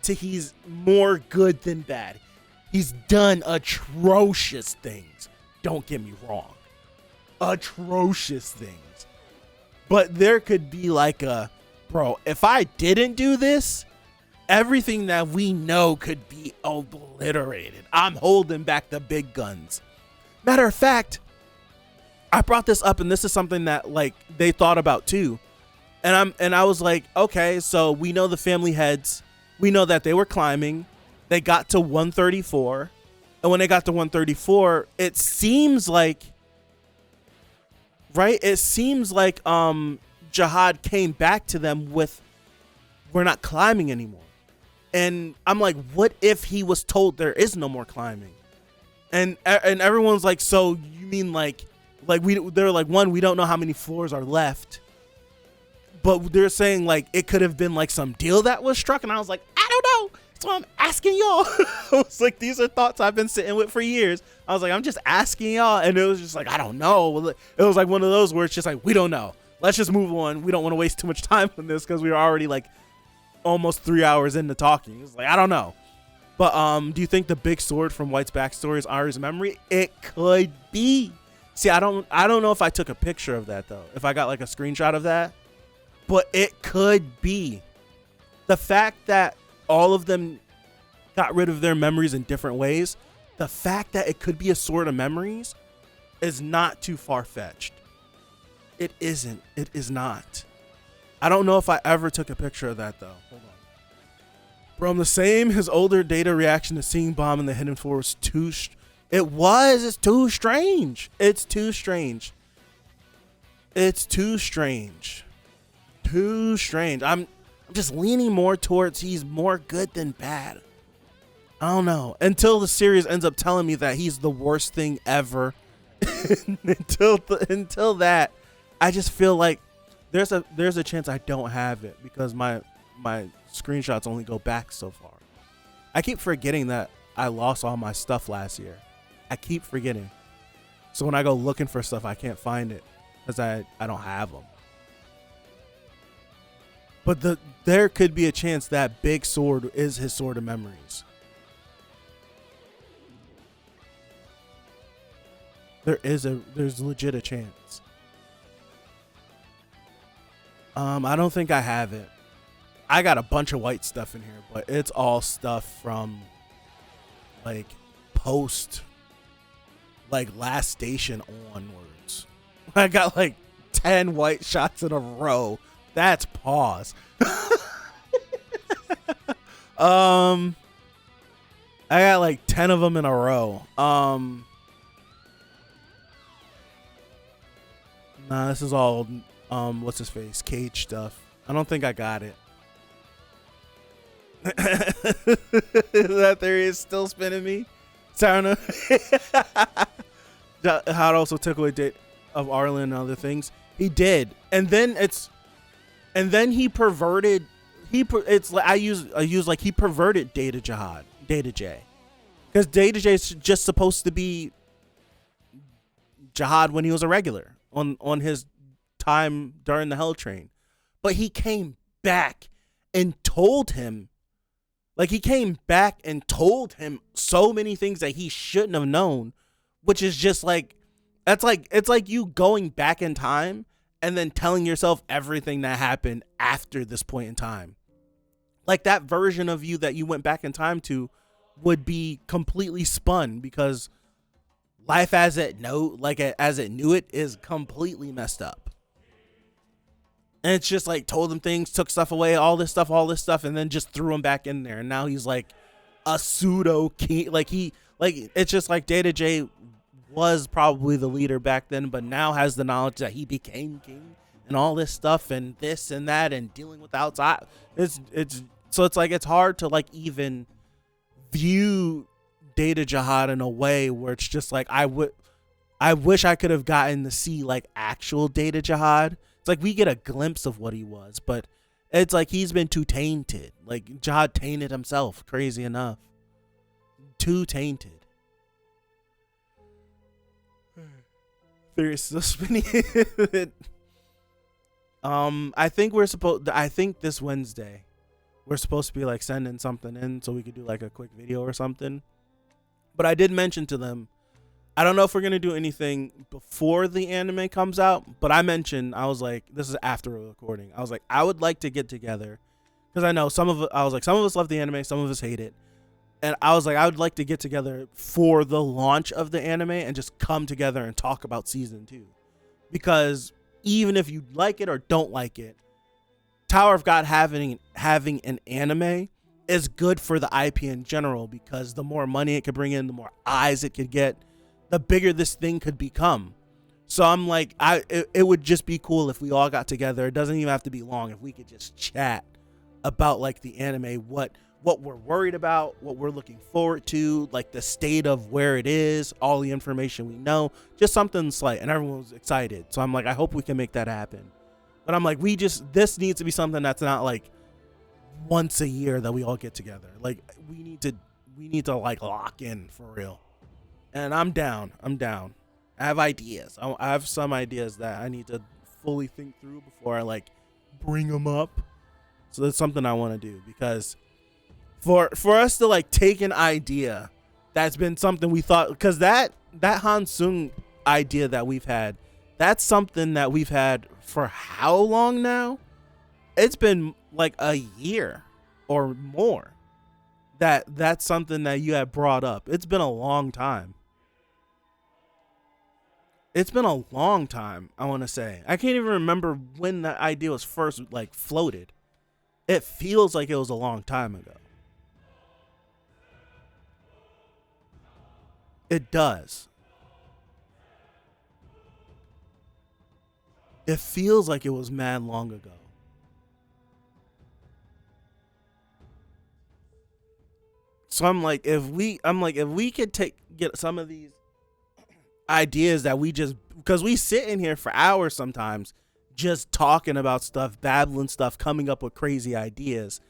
to he's more good than bad. He's done atrocious things. Don't get me wrong. Atrocious things. But there could be like bro, if I didn't do this, everything that we know could be obliterated. I'm holding back the big guns. Matter of fact, I brought this up and this is something that like they thought about too. And I was like, okay, so we know the family heads. We know that they were climbing. They got to 134. And when they got to 134, it seems like, right? It seems like Jihad came back to them with, we're not climbing anymore. And I'm like, what if he was told there is no more climbing? And everyone's like, so you mean like they're like, one, we don't know how many floors are left, but they're saying like it could have been like some deal that was struck. And I was like, I don't know. That's why I'm asking y'all. I was like, these are thoughts I've been sitting with for years. I was like, I'm just asking y'all. And it was just like, I don't know. It was like one of those where it's just like, we don't know. Let's just move on. We don't want to waste too much time on this because we were already like almost 3 hours into talking. It's like, I don't know. But do you think the big sword from White's backstory is Ari's memory? It could be. See, I don't know if I took a picture of that though. If I got like a screenshot of that, but it could be. The fact that all of them got rid of their memories in different ways, the fact that it could be a sword of memories is not too far-fetched. It isn't. It is not. I don't know if I ever took a picture of that though. Hold on. Bro, I'm the same. His older data reaction to seeing Bomb in the hidden floor was too it's too strange. It's too strange. It's too strange. Too strange. I'm just leaning more towards he's more good than bad. I don't know. Until the series ends up telling me that he's the worst thing ever. until that, I just feel like there's a chance I don't have it because my screenshots only go back so far. I keep forgetting that I lost all my stuff last year. I keep forgetting. So when I go looking for stuff, I can't find it because I don't have them. But there could be a chance that big sword is his sword of memories. There's legit a chance. I don't think I have it. I got a bunch of white stuff in here, but it's all stuff from like post like last station onwards. I got like 10 white shots in a row. That's pause. I got like 10 of them in a row. Nah, this is all what's his face? Cage stuff. I don't think I got it. That theory is still spinning me. Sarna. How it also took away date of Arlen and other things. He did. And then he perverted it's like I use like he perverted Data J. Because Data J is just supposed to be Jihad when he was a regular on his time during the Hell Train. But he came back and told him so many things that he shouldn't have known, which is just like it's like you going back in time and then telling yourself everything that happened after this point in time. Like that version of you that you went back in time to would be completely spun because life as it knew it is completely messed up. And it's just like told him things, took stuff away, all this stuff, and then just threw him back in there. And now he's like a pseudo king. It's just like Data J was probably the leader back then, but now has the knowledge that he became king and all this stuff and this and that and dealing with outside. So it's like it's hard to like even view Data Jihad in a way where it's just like I wish I could have gotten to see like actual Data Jihad. It's like we get a glimpse of what he was, but it's like he's been too tainted. Like Jihad tainted himself, crazy enough. Too tainted. There's still spinning. I think this Wednesday we're supposed to be like sending something in so we could do like a quick video or something. But I did mention to them, I don't know if we're gonna do anything before the anime comes out, but I was like, this is after a recording. I was like, I would like to get together because I know some of us love the anime, some of us hate it. And I was like, I would like to get together for the launch of the anime and just come together and talk about season 2. Because even if you like it or don't like it, Tower of God having an anime is good for the IP in general, because the more money it could bring in, the more eyes it could get, the bigger this thing could become. So I'm like, it would just be cool if we all got together. It doesn't even have to be long. If we could just chat about like the anime, what we're worried about, what we're looking forward to, like the state of where it is, all the information we know, just something slight, and everyone's excited. So I'm like, I hope we can make that happen. But I'm like, this needs to be something that's not like once a year that we all get together. Like we need to like lock in for real. And I'm down. I have ideas. I have some ideas that I need to fully think through before I like bring them up. So that's something I want to do, because for us to like take an idea that's been something we thought, because that Hansung idea that we've had, that's something that we've had for how long now? It's been like a year or more. That's something that you had brought up. It's been a long time. It's been a long time, I want to say. I can't even remember when that idea was first like floated. It feels like it was a long time ago. It does. It feels like it was mad long ago. So I'm like, if we could get some of these ideas that we just, because we sit in here for hours sometimes just talking about stuff, babbling stuff, coming up with crazy ideas.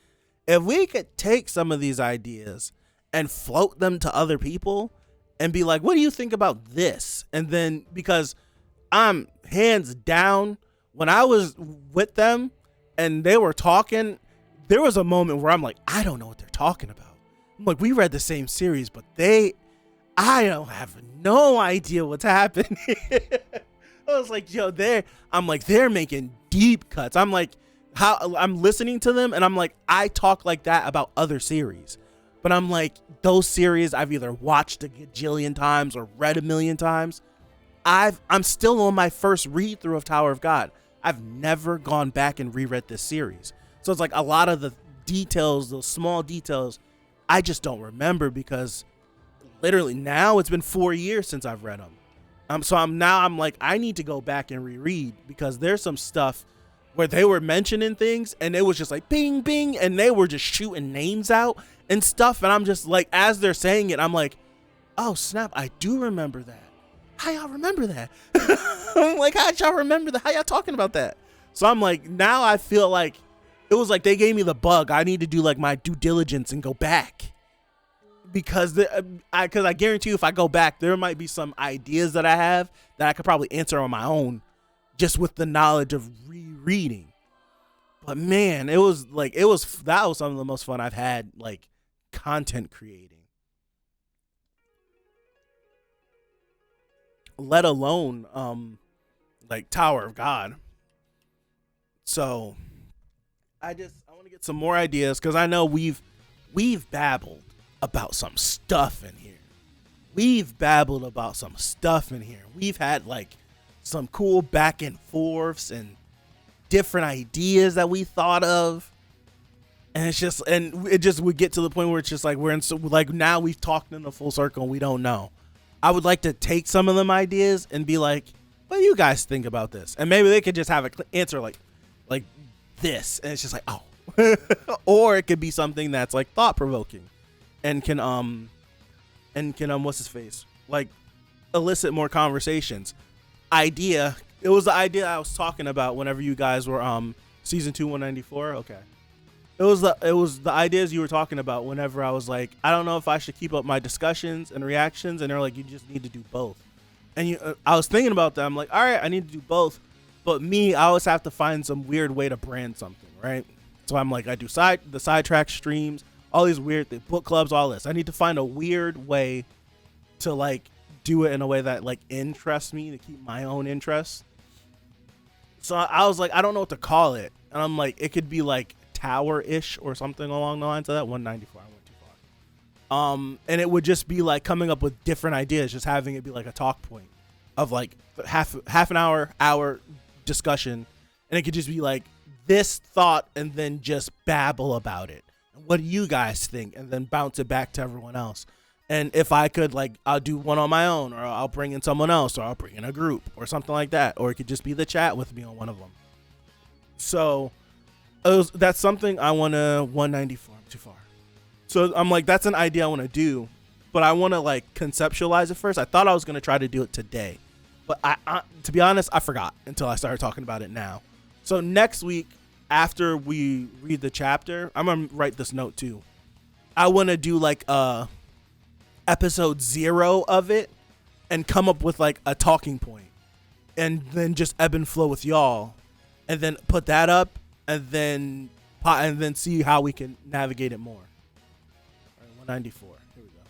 If we could take some of these ideas and float them to other people and be like, what do you think about this? And then, because I'm hands down, when I was with them and they were talking, there was a moment where I'm like, I don't know what they're talking about. I'm like, we read the same series, but I don't have no idea what's happening. I was like, yo, they're making deep cuts. I'm like, how I'm listening to them and I'm like, I talk like that about other series. But I'm like, those series I've either watched a gajillion times or read a million times. I'm still on my first read through of Tower of God. I've never gone back and reread this series. So it's like a lot of the details, those small details, I just don't remember because literally now it's been 4 years since I've read them. I'm like, I need to go back and reread because there's some stuff where they were mentioning things and it was just like bing, bing, and they were just shooting names out and stuff. And I'm just like, as they're saying it, I'm like, oh snap, I do remember that. How y'all remember that? I'm like, how'd y'all remember that? How y'all talking about that? So I'm like, now I feel like it was like they gave me the bug. I need to do like my due diligence and go back. Because I guarantee you if I go back, there might be some ideas that I have that I could probably answer on my own just with the knowledge of rereading. But man, that was some of the most fun I've had, like, content creating. Let alone like Tower of God. So I want to get some more ideas because I know we've babbled about some stuff in here. We've babbled about some stuff in here. We've had like some cool back and forths and different ideas that we thought of. And it just would get to the point where it's just like we're in, so like now we've talked in a full circle and we don't know. I would like to take some of them ideas and be like, what do you guys think about this? And maybe they could just have an answer like this. And it's just like, oh. Or it could be something that's like thought provoking and can what's his face? Like elicit more conversations. Idea. It was the idea I was talking about whenever you guys were season 2 194. Okay. It was the ideas you were talking about whenever I was like, I don't know if I should keep up my discussions and reactions, and they're like, you just need to do both. And I was thinking about that. I'm like, all right, I need to do both. But me, I always have to find some weird way to brand something, right? So I'm like, I do the sidetrack streams, all these weird book clubs, all this. I need to find a weird way to like do it in a way that like interests me, to keep my own interests. So I was like, I don't know what to call it. And I'm like, it could be like Tower-ish or something along the lines of that. 194, I went too far. And it would just be like coming up with different ideas, just having it be like a talk point of like half an hour discussion, and it could just be like this thought and then just babble about it. What do you guys think? And then bounce it back to everyone else. And if I could, like, I'll do one on my own, or I'll bring in someone else, or I'll bring in a group or something like that. Or it could just be the chat with me on one of them. So that's something I want to 194. I'm too far. So I'm like, that's an idea I want to do, but I want to like conceptualize it first. I thought I was going to try to do it today, but I to be honest, I forgot until I started talking about it now. So next week, after we read the chapter, I'm going to write this note too. I want to do like episode 0 of it and come up with like a talking point and then just ebb and flow with y'all and then put that up and then see how we can navigate it more. All right, 194. Here we go.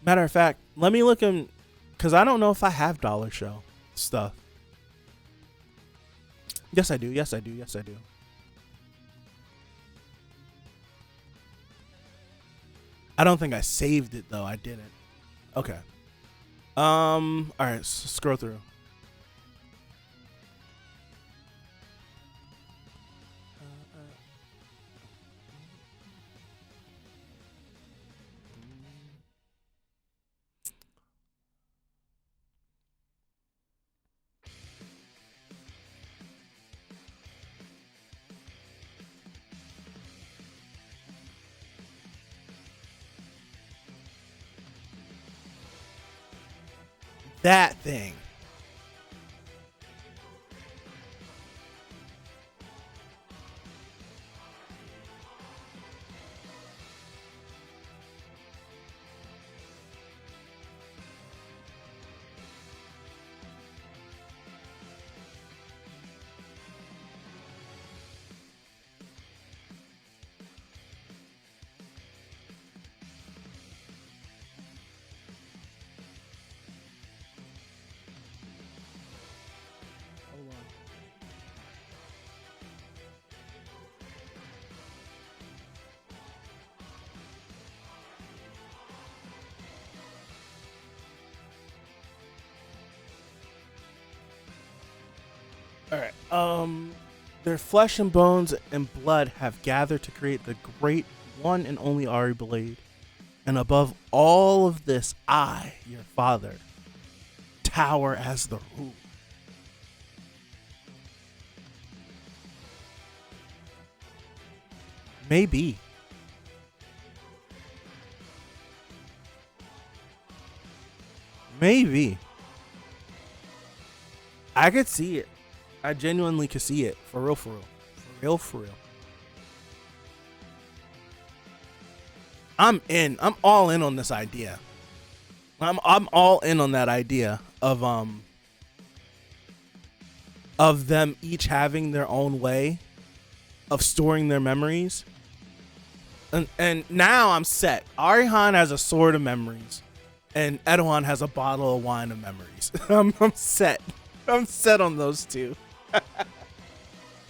Matter of fact, let me look in, because I don't know if I have Dollar Show stuff. Yes, I do. Yes, I do. Yes, I do. I don't think I saved it though. I didn't. Okay. All right. Scroll through. That thing. All right. Their flesh and bones and blood have gathered to create the great one and only Ari blade. And above all of this, I, your father, tower as the ruler. Maybe. Maybe. I could see it. I genuinely could see it. For real, for real. For real, for real. I'm in. I'm all in on this idea. I'm all in on that idea of them each having their own way of storing their memories. And now I'm set. Arihan has a sword of memories, and Edouan has a bottle of wine of memories. I'm set. I'm set on those two.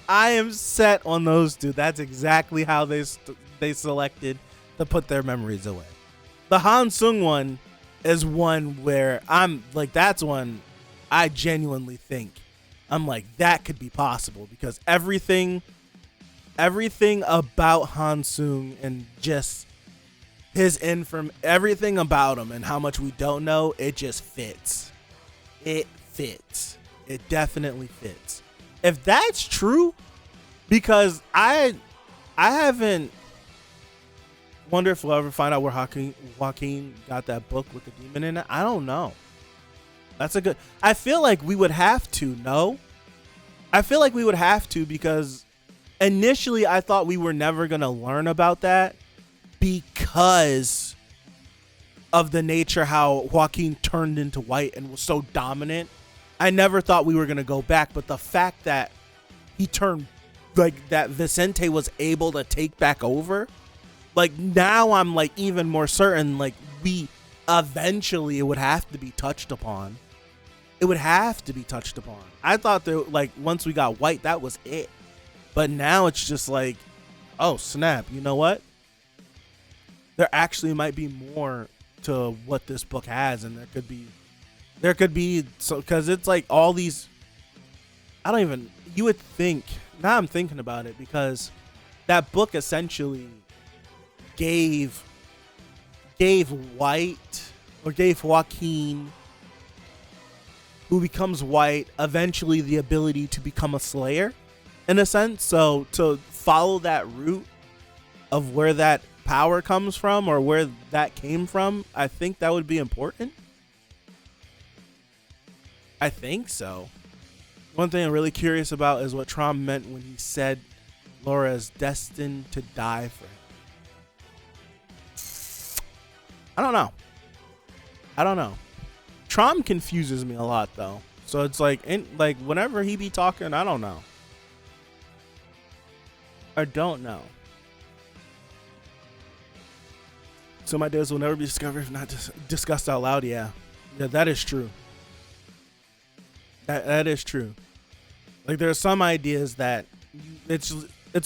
I am set on those two. That's exactly how they selected to put their memories away. The Hansung one is one where I'm like, that's one I genuinely think I'm like, that could be possible, because everything about Hansung and just his everything about him and how much we don't know, it just fits. It fits. It definitely fits. If that's true, because I haven't, wonder if we'll ever find out where Joaquin got that book with the demon in it. I don't know. That's a good, I feel like we would have to know. I feel like we would have to, because initially I thought we were never going to learn about that because of the nature how Joaquin turned into white and was so dominant. I never thought we were going to go back, but the fact that he turned, like, that Vicente was able to take back over, like, now I'm like even more certain, like, we eventually, it would have to be touched upon. It would have to be touched upon. I thought that, like, once we got white, that was it. But now it's just like, oh snap, you know what? There actually might be more to what this book has, and there could be, so, because it's like all these, you would think, now I'm thinking about it, because that book essentially gave White, or gave Joaquin, who becomes white, eventually the ability to become a slayer, in a sense. So to follow that route of where that power comes from, or where that came from, I think that would be important. I think so. One thing I'm really curious about is what Trom meant when he said Laura is destined to die for him. I don't know. Trom confuses me a lot, though. So it's like, whenever he be talking, I don't know. I don't know. Some ideas will never be discovered if not discussed out loud. Yeah, that is true. That is true. Like, there are some ideas that it's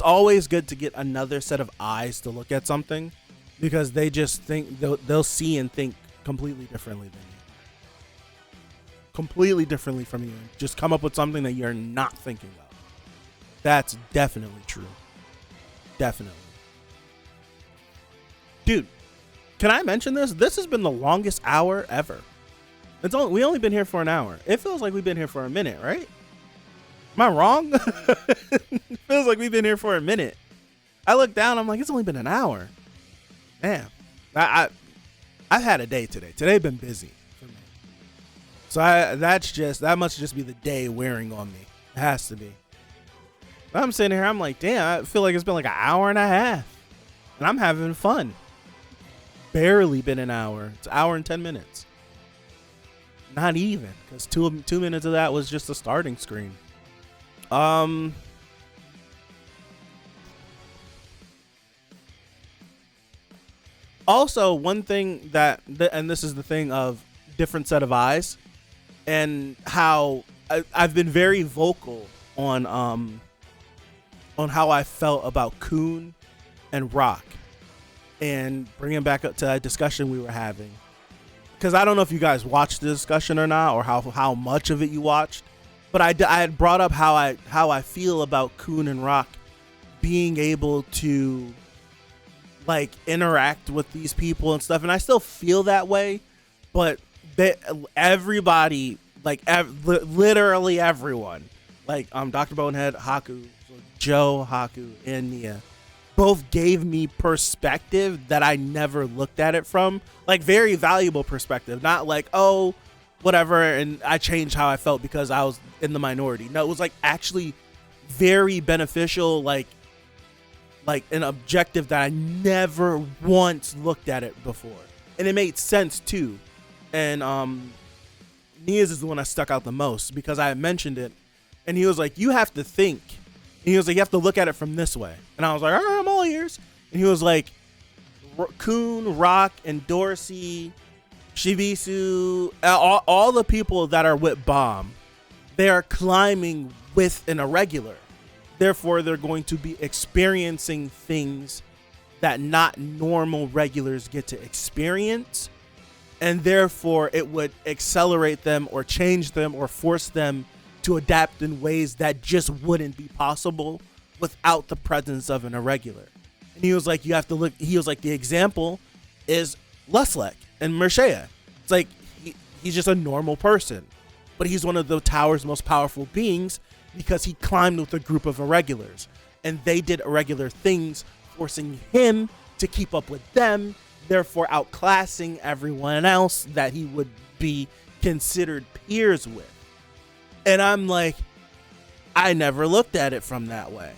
always good to get another set of eyes to look at something, because they just think they'll see and think completely differently than you. Completely differently from you. Just come up with something that you're not thinking of. That's definitely true. Definitely. Dude, can I mention this? This has been the longest hour ever. We only been here for an hour. It feels like we've been here for a minute, right? Am I wrong? It feels like we've been here for a minute. I look down, I'm like, it's only been an hour. Damn. I've had a day today. Today been busy for me. So that must just be the day wearing on me. It has to be. I'm sitting here, I'm like, damn, I feel like it's been like an hour and a half. And I'm having fun. Barely been an hour. It's an hour and 10 minutes. Not even, because two minutes of that was just a starting screen. Also, one thing and this is the thing of different set of eyes, and how I've been very vocal on how I felt about Khun and Rock, and bringing back up to that discussion we were having, because I don't know if you guys watched the discussion or not, or how much of it you watched, but I had brought up how I feel about Khun and Rock being able to like interact with these people and stuff, and I still feel that way, but everybody, like literally everyone, like Dr. Bonehead, Haku, Joe, Haku, and Nia, both gave me perspective that I never looked at it from, like very valuable perspective, not like, oh, whatever, and I changed how I felt because I was in the minority. No, it was like actually very beneficial, like an objective that I never once looked at it before, and it made sense too. And Nia's is the one that stuck out the most because I had mentioned it, and he was like, you have to think. And he was like, you have to look at it from this way. And I was like, all right, I'm all ears. And he was like, Khun, Rock, and Dorsey, Shibisu, all the people that are with Bomb, they are climbing with an irregular. Therefore, they're going to be experiencing things that not normal regulars get to experience. And therefore, it would accelerate them or change them or force them to adapt in ways that just wouldn't be possible without the presence of an irregular. And he was like, you have to look, he was like, the example is Leslek and Mershea. It's like, he's just a normal person, but he's one of the tower's most powerful beings because he climbed with a group of irregulars, and they did irregular things, forcing him to keep up with them, therefore outclassing everyone else that he would be considered peers with. And I'm like, I never looked at it from that way.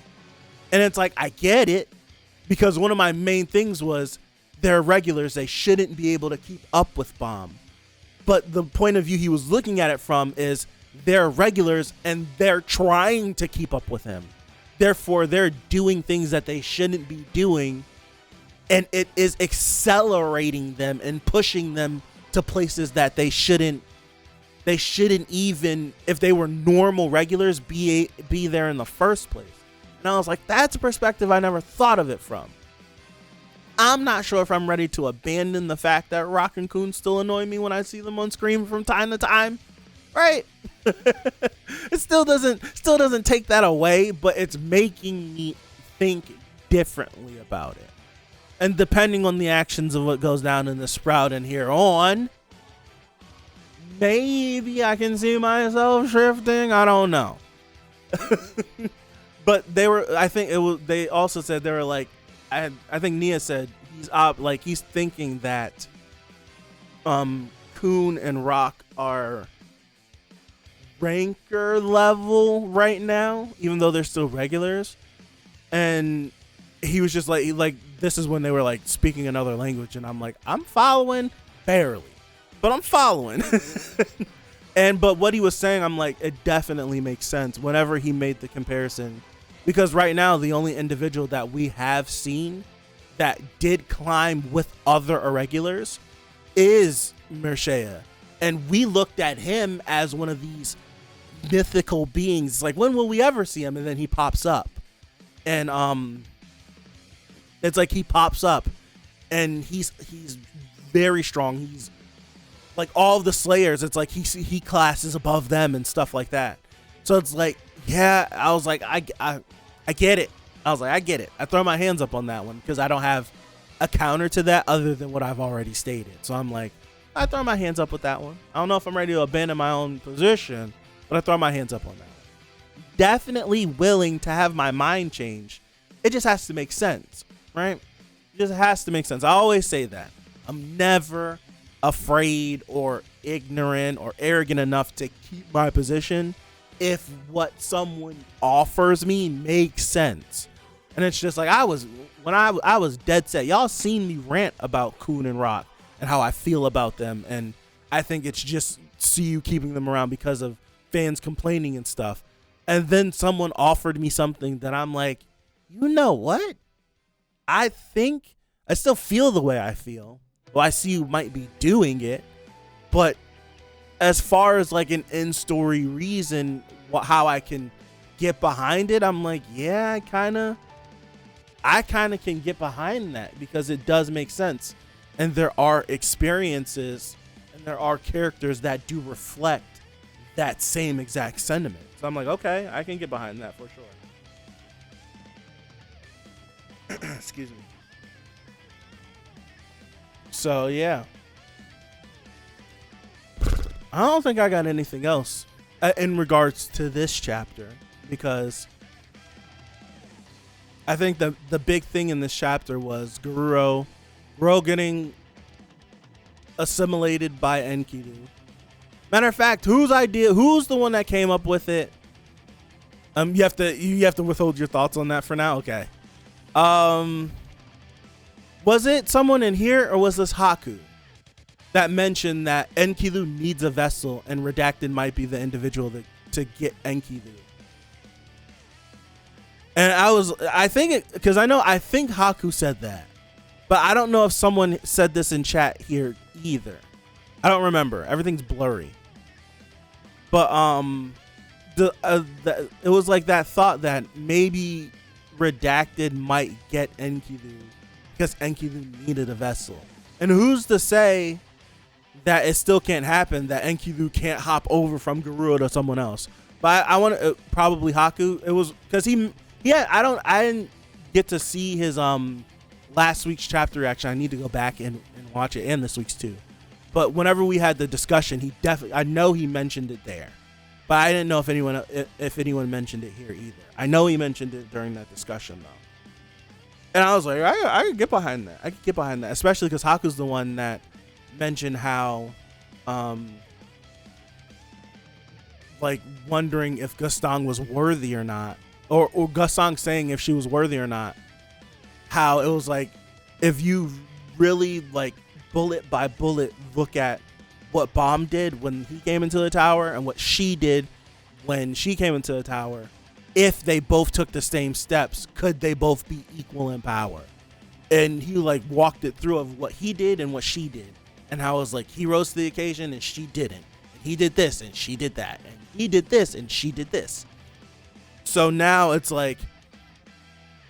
And it's like, I get it, because one of my main things was they're regulars, they shouldn't be able to keep up with Bomb. But the point of view he was looking at it from is they're regulars and they're trying to keep up with him. Therefore, they're doing things that they shouldn't be doing, and it is accelerating them and pushing them to places that they shouldn't even, if they were normal regulars, be there in the first place. And I was like, that's a perspective I never thought of it from. I'm not sure if I'm ready to abandon the fact that Rock and Khun still annoy me when I see them on screen from time to time, right? It still doesn't take that away, but it's making me think differently about it. And depending on the actions of what goes down in the Sprout and here on, maybe I can see myself shifting. I don't know. But they also said they were like, I think Nia said he's thinking that Khun and Rock are ranker level right now, even though they're still regulars. And he was just like this is when they were like speaking another language, and I'm like, I'm following barely, but I'm following. But what he was saying, I'm like, it definitely makes sense whenever he made the comparison, because right now the only individual that we have seen that did climb with other irregulars is Mershea, and we looked at him as one of these mythical beings. Like, when will we ever see him? And then he pops up, and it's like he pops up, and he's very strong. He's like all of the Slayers. It's like he classes above them and stuff like that. So it's like, yeah, I was like, I get it. I was like, I get it. I throw my hands up on that one because I don't have a counter to that other than what I've already stated. So I'm like, I throw my hands up with that one. I don't know if I'm ready to abandon my own position, but I throw my hands up on that one. Definitely willing to have my mind change. It just has to make sense, right? It just has to make sense. I always say that. I'm never afraid or ignorant or arrogant enough to keep my position if what someone offers me makes sense. And it's just like I was dead set. Y'all seen me rant about Khun and Rock and how I feel about them, and I think it's just see you keeping them around because of fans complaining and stuff. And then someone offered me something that I'm like, you know what? I think I still feel the way I feel. Well, I see you might be doing it, but as far as like an in-story reason, how I can get behind it, I'm like, yeah, I kind of can get behind that because it does make sense. And there are experiences and there are characters that do reflect that same exact sentiment. So I'm like, okay, I can get behind that for sure. Excuse me. So yeah, I don't think I got anything else in regards to this chapter, because I think the big thing in this chapter was Guro getting assimilated by Enkidu. Matter of fact, who's the one that came up with it? You have to withhold your thoughts on that for now. Okay. Was it someone in here, or was this Haku that mentioned that Enkidu needs a vessel and Redacted might be the individual to get Enkidu? And I think Haku said that, but I don't know if someone said this in chat here either. I don't remember. Everything's blurry. But it was like that thought that maybe Redacted might get Enkidu because Enkidu needed a vessel. And who's to say that it still can't happen, that Enkidu can't hop over from Guro to someone else? But I want to probably Haku. It was because I didn't get to see his last week's chapter reaction. I need to go back and watch it, and this week's too. But whenever we had the discussion, I know he mentioned it there, but I didn't know if anyone mentioned it here either. I know he mentioned it during that discussion though. And I was like, I could get behind that. I could get behind that, especially because Haku's the one that mentioned how, like wondering if Gustang was worthy or not, or Gustang saying if she was worthy or not. How it was like, if you really like bullet by bullet look at what Bomb did when he came into the tower and what she did when she came into the tower, if they both took the same steps, could they both be equal in power? And he like walked it through of what he did and what she did, and how it was like he rose to the occasion and she didn't, and he did this and she did that, and he did this and she did this. So now it's like,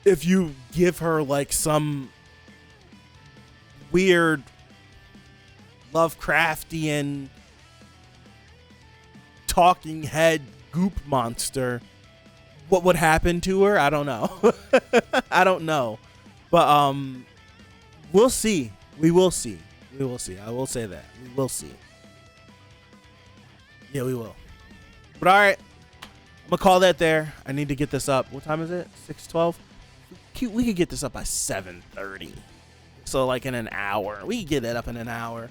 if you give her like some weird Lovecraftian talking head goop monster, what would happen to her? I don't know. I don't know. But we'll see. We will see. We will see. I will say that. We will see. Yeah, we will. But all right. I'm going to call that there. I need to get this up. What time is it? 6:12? We could get this up by 7:30. So like in an hour. We could get that up in an hour.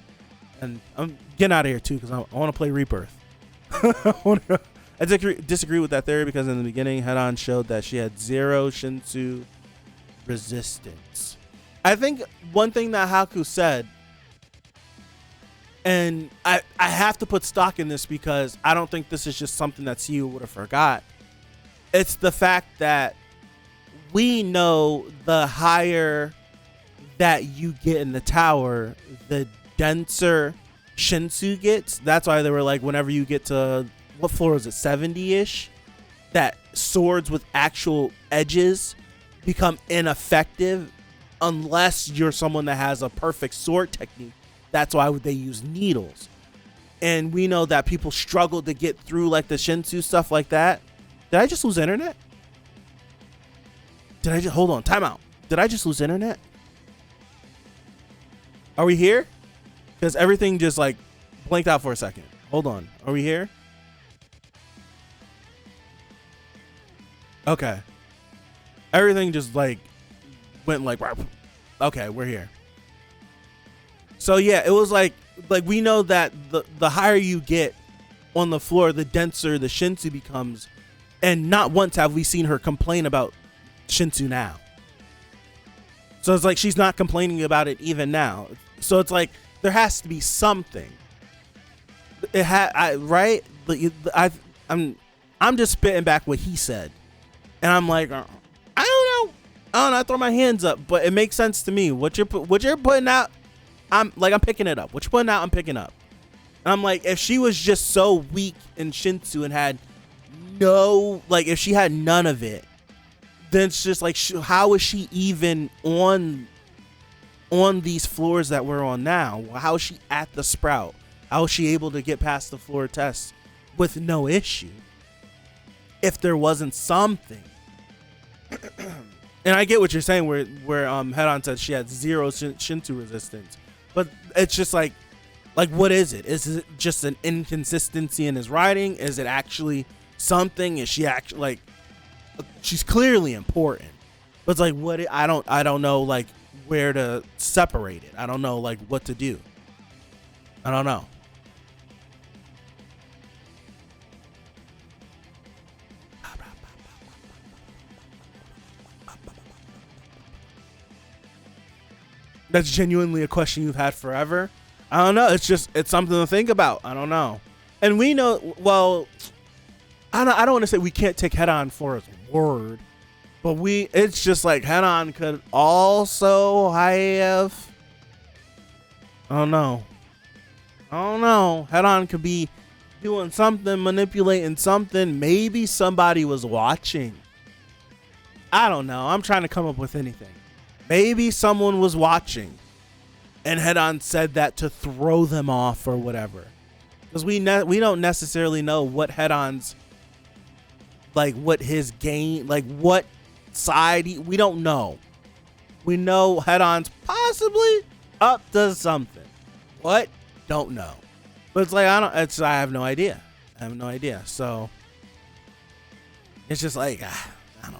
And I'm getting out of here too because I want to play Rebirth. I disagree with that theory because in the beginning, Head-On showed that she had 0 Shinsu resistance. I think one thing that Haku said, and I have to put stock in this because I don't think this is just something that CU would have forgot. It's the fact that we know the higher that you get in the tower, the denser Shinsu gets. That's why they were like, whenever you get to, what floor is it, 70-ish, that swords with actual edges become ineffective unless you're someone that has a perfect sword technique. That's why they use needles. And we know that people struggle to get through like the Shinsu stuff like that. Did I just lose internet? Hold on, time out. Did I just lose internet? Are we here? Because everything just like blanked out for a second. Hold on. Are we here? Okay. Everything just like went like, okay, we're here. So yeah, it was like like we know that the higher you get on the floor, the denser the Shinsu becomes, and not once have we seen her complain about Shinsu now. So it's like she's not complaining about it even now. So it's like there has to be something. Right? I'm just spitting back what he said, and I'm like, I don't know. I throw my hands up, but it makes sense to me. What you're putting out, I'm picking it up. What you're putting out, I'm picking up. And I'm like, if she was just so weak in Shinsu and had no, like, if she had none of it, then it's just like, how is she even on these floors that we're on now? How is she at the Sprout? How is she able to get past the floor test with no issue? If there wasn't something. And I get what you're saying where Head-On said she had zero Shinsu resistance. But it's just like what is it? Is it just an inconsistency in his writing? Is it actually something? Is she actually, like, she's clearly important. But it's like, what? I don't know, like, where to separate it. I don't know, like, what to do. I don't know. That's genuinely a question you've had forever. I don't know. It's something to think about. I don't know. And we know, well, I don't want to say we can't take Head-On for his word, but it's just like Head-On could also have, I don't know. Head-On could be doing something, manipulating something. Maybe somebody was watching. I don't know. I'm trying to come up with anything. Maybe someone was watching and Head-On said that to throw them off or whatever. Because we don't necessarily know what Head-On's, like, what his game, like, what side we don't know. We know Head-On's possibly up to something. What? Don't know. But it's like, I have no idea. So it's just like, I don't know.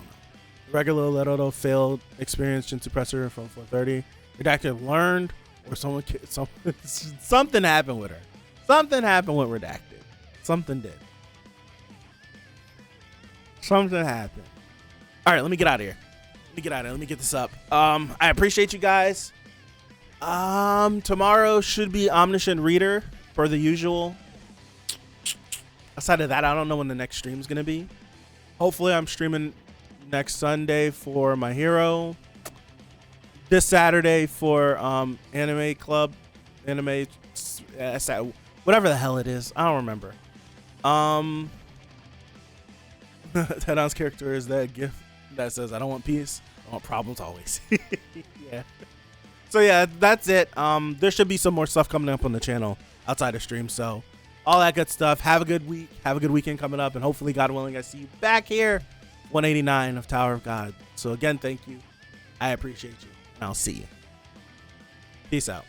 Regular Leto failed experienced Shin suppressor from 430. Redacted learned, or something happened with her. Something happened with Redacted. Something did. Something happened. All right, let me get out of here. Let me get this up. I appreciate you guys. Tomorrow should be Omniscient Reader per the usual. Aside of that, I don't know when the next stream is gonna be. Hopefully, I'm streaming next Sunday for my hero. This Saturday for Anime Club, whatever the hell it is. I don't remember. Head-On's character is that gift that says, "I don't want peace, I want problems always." Yeah. So yeah, that's it. There should be some more stuff coming up on the channel outside of stream. So all that good stuff. Have a good week. Have a good weekend coming up, and hopefully, God willing, I see you back here. 189 of Tower of God. So again, thank you. I appreciate you. And I'll see you. Peace out.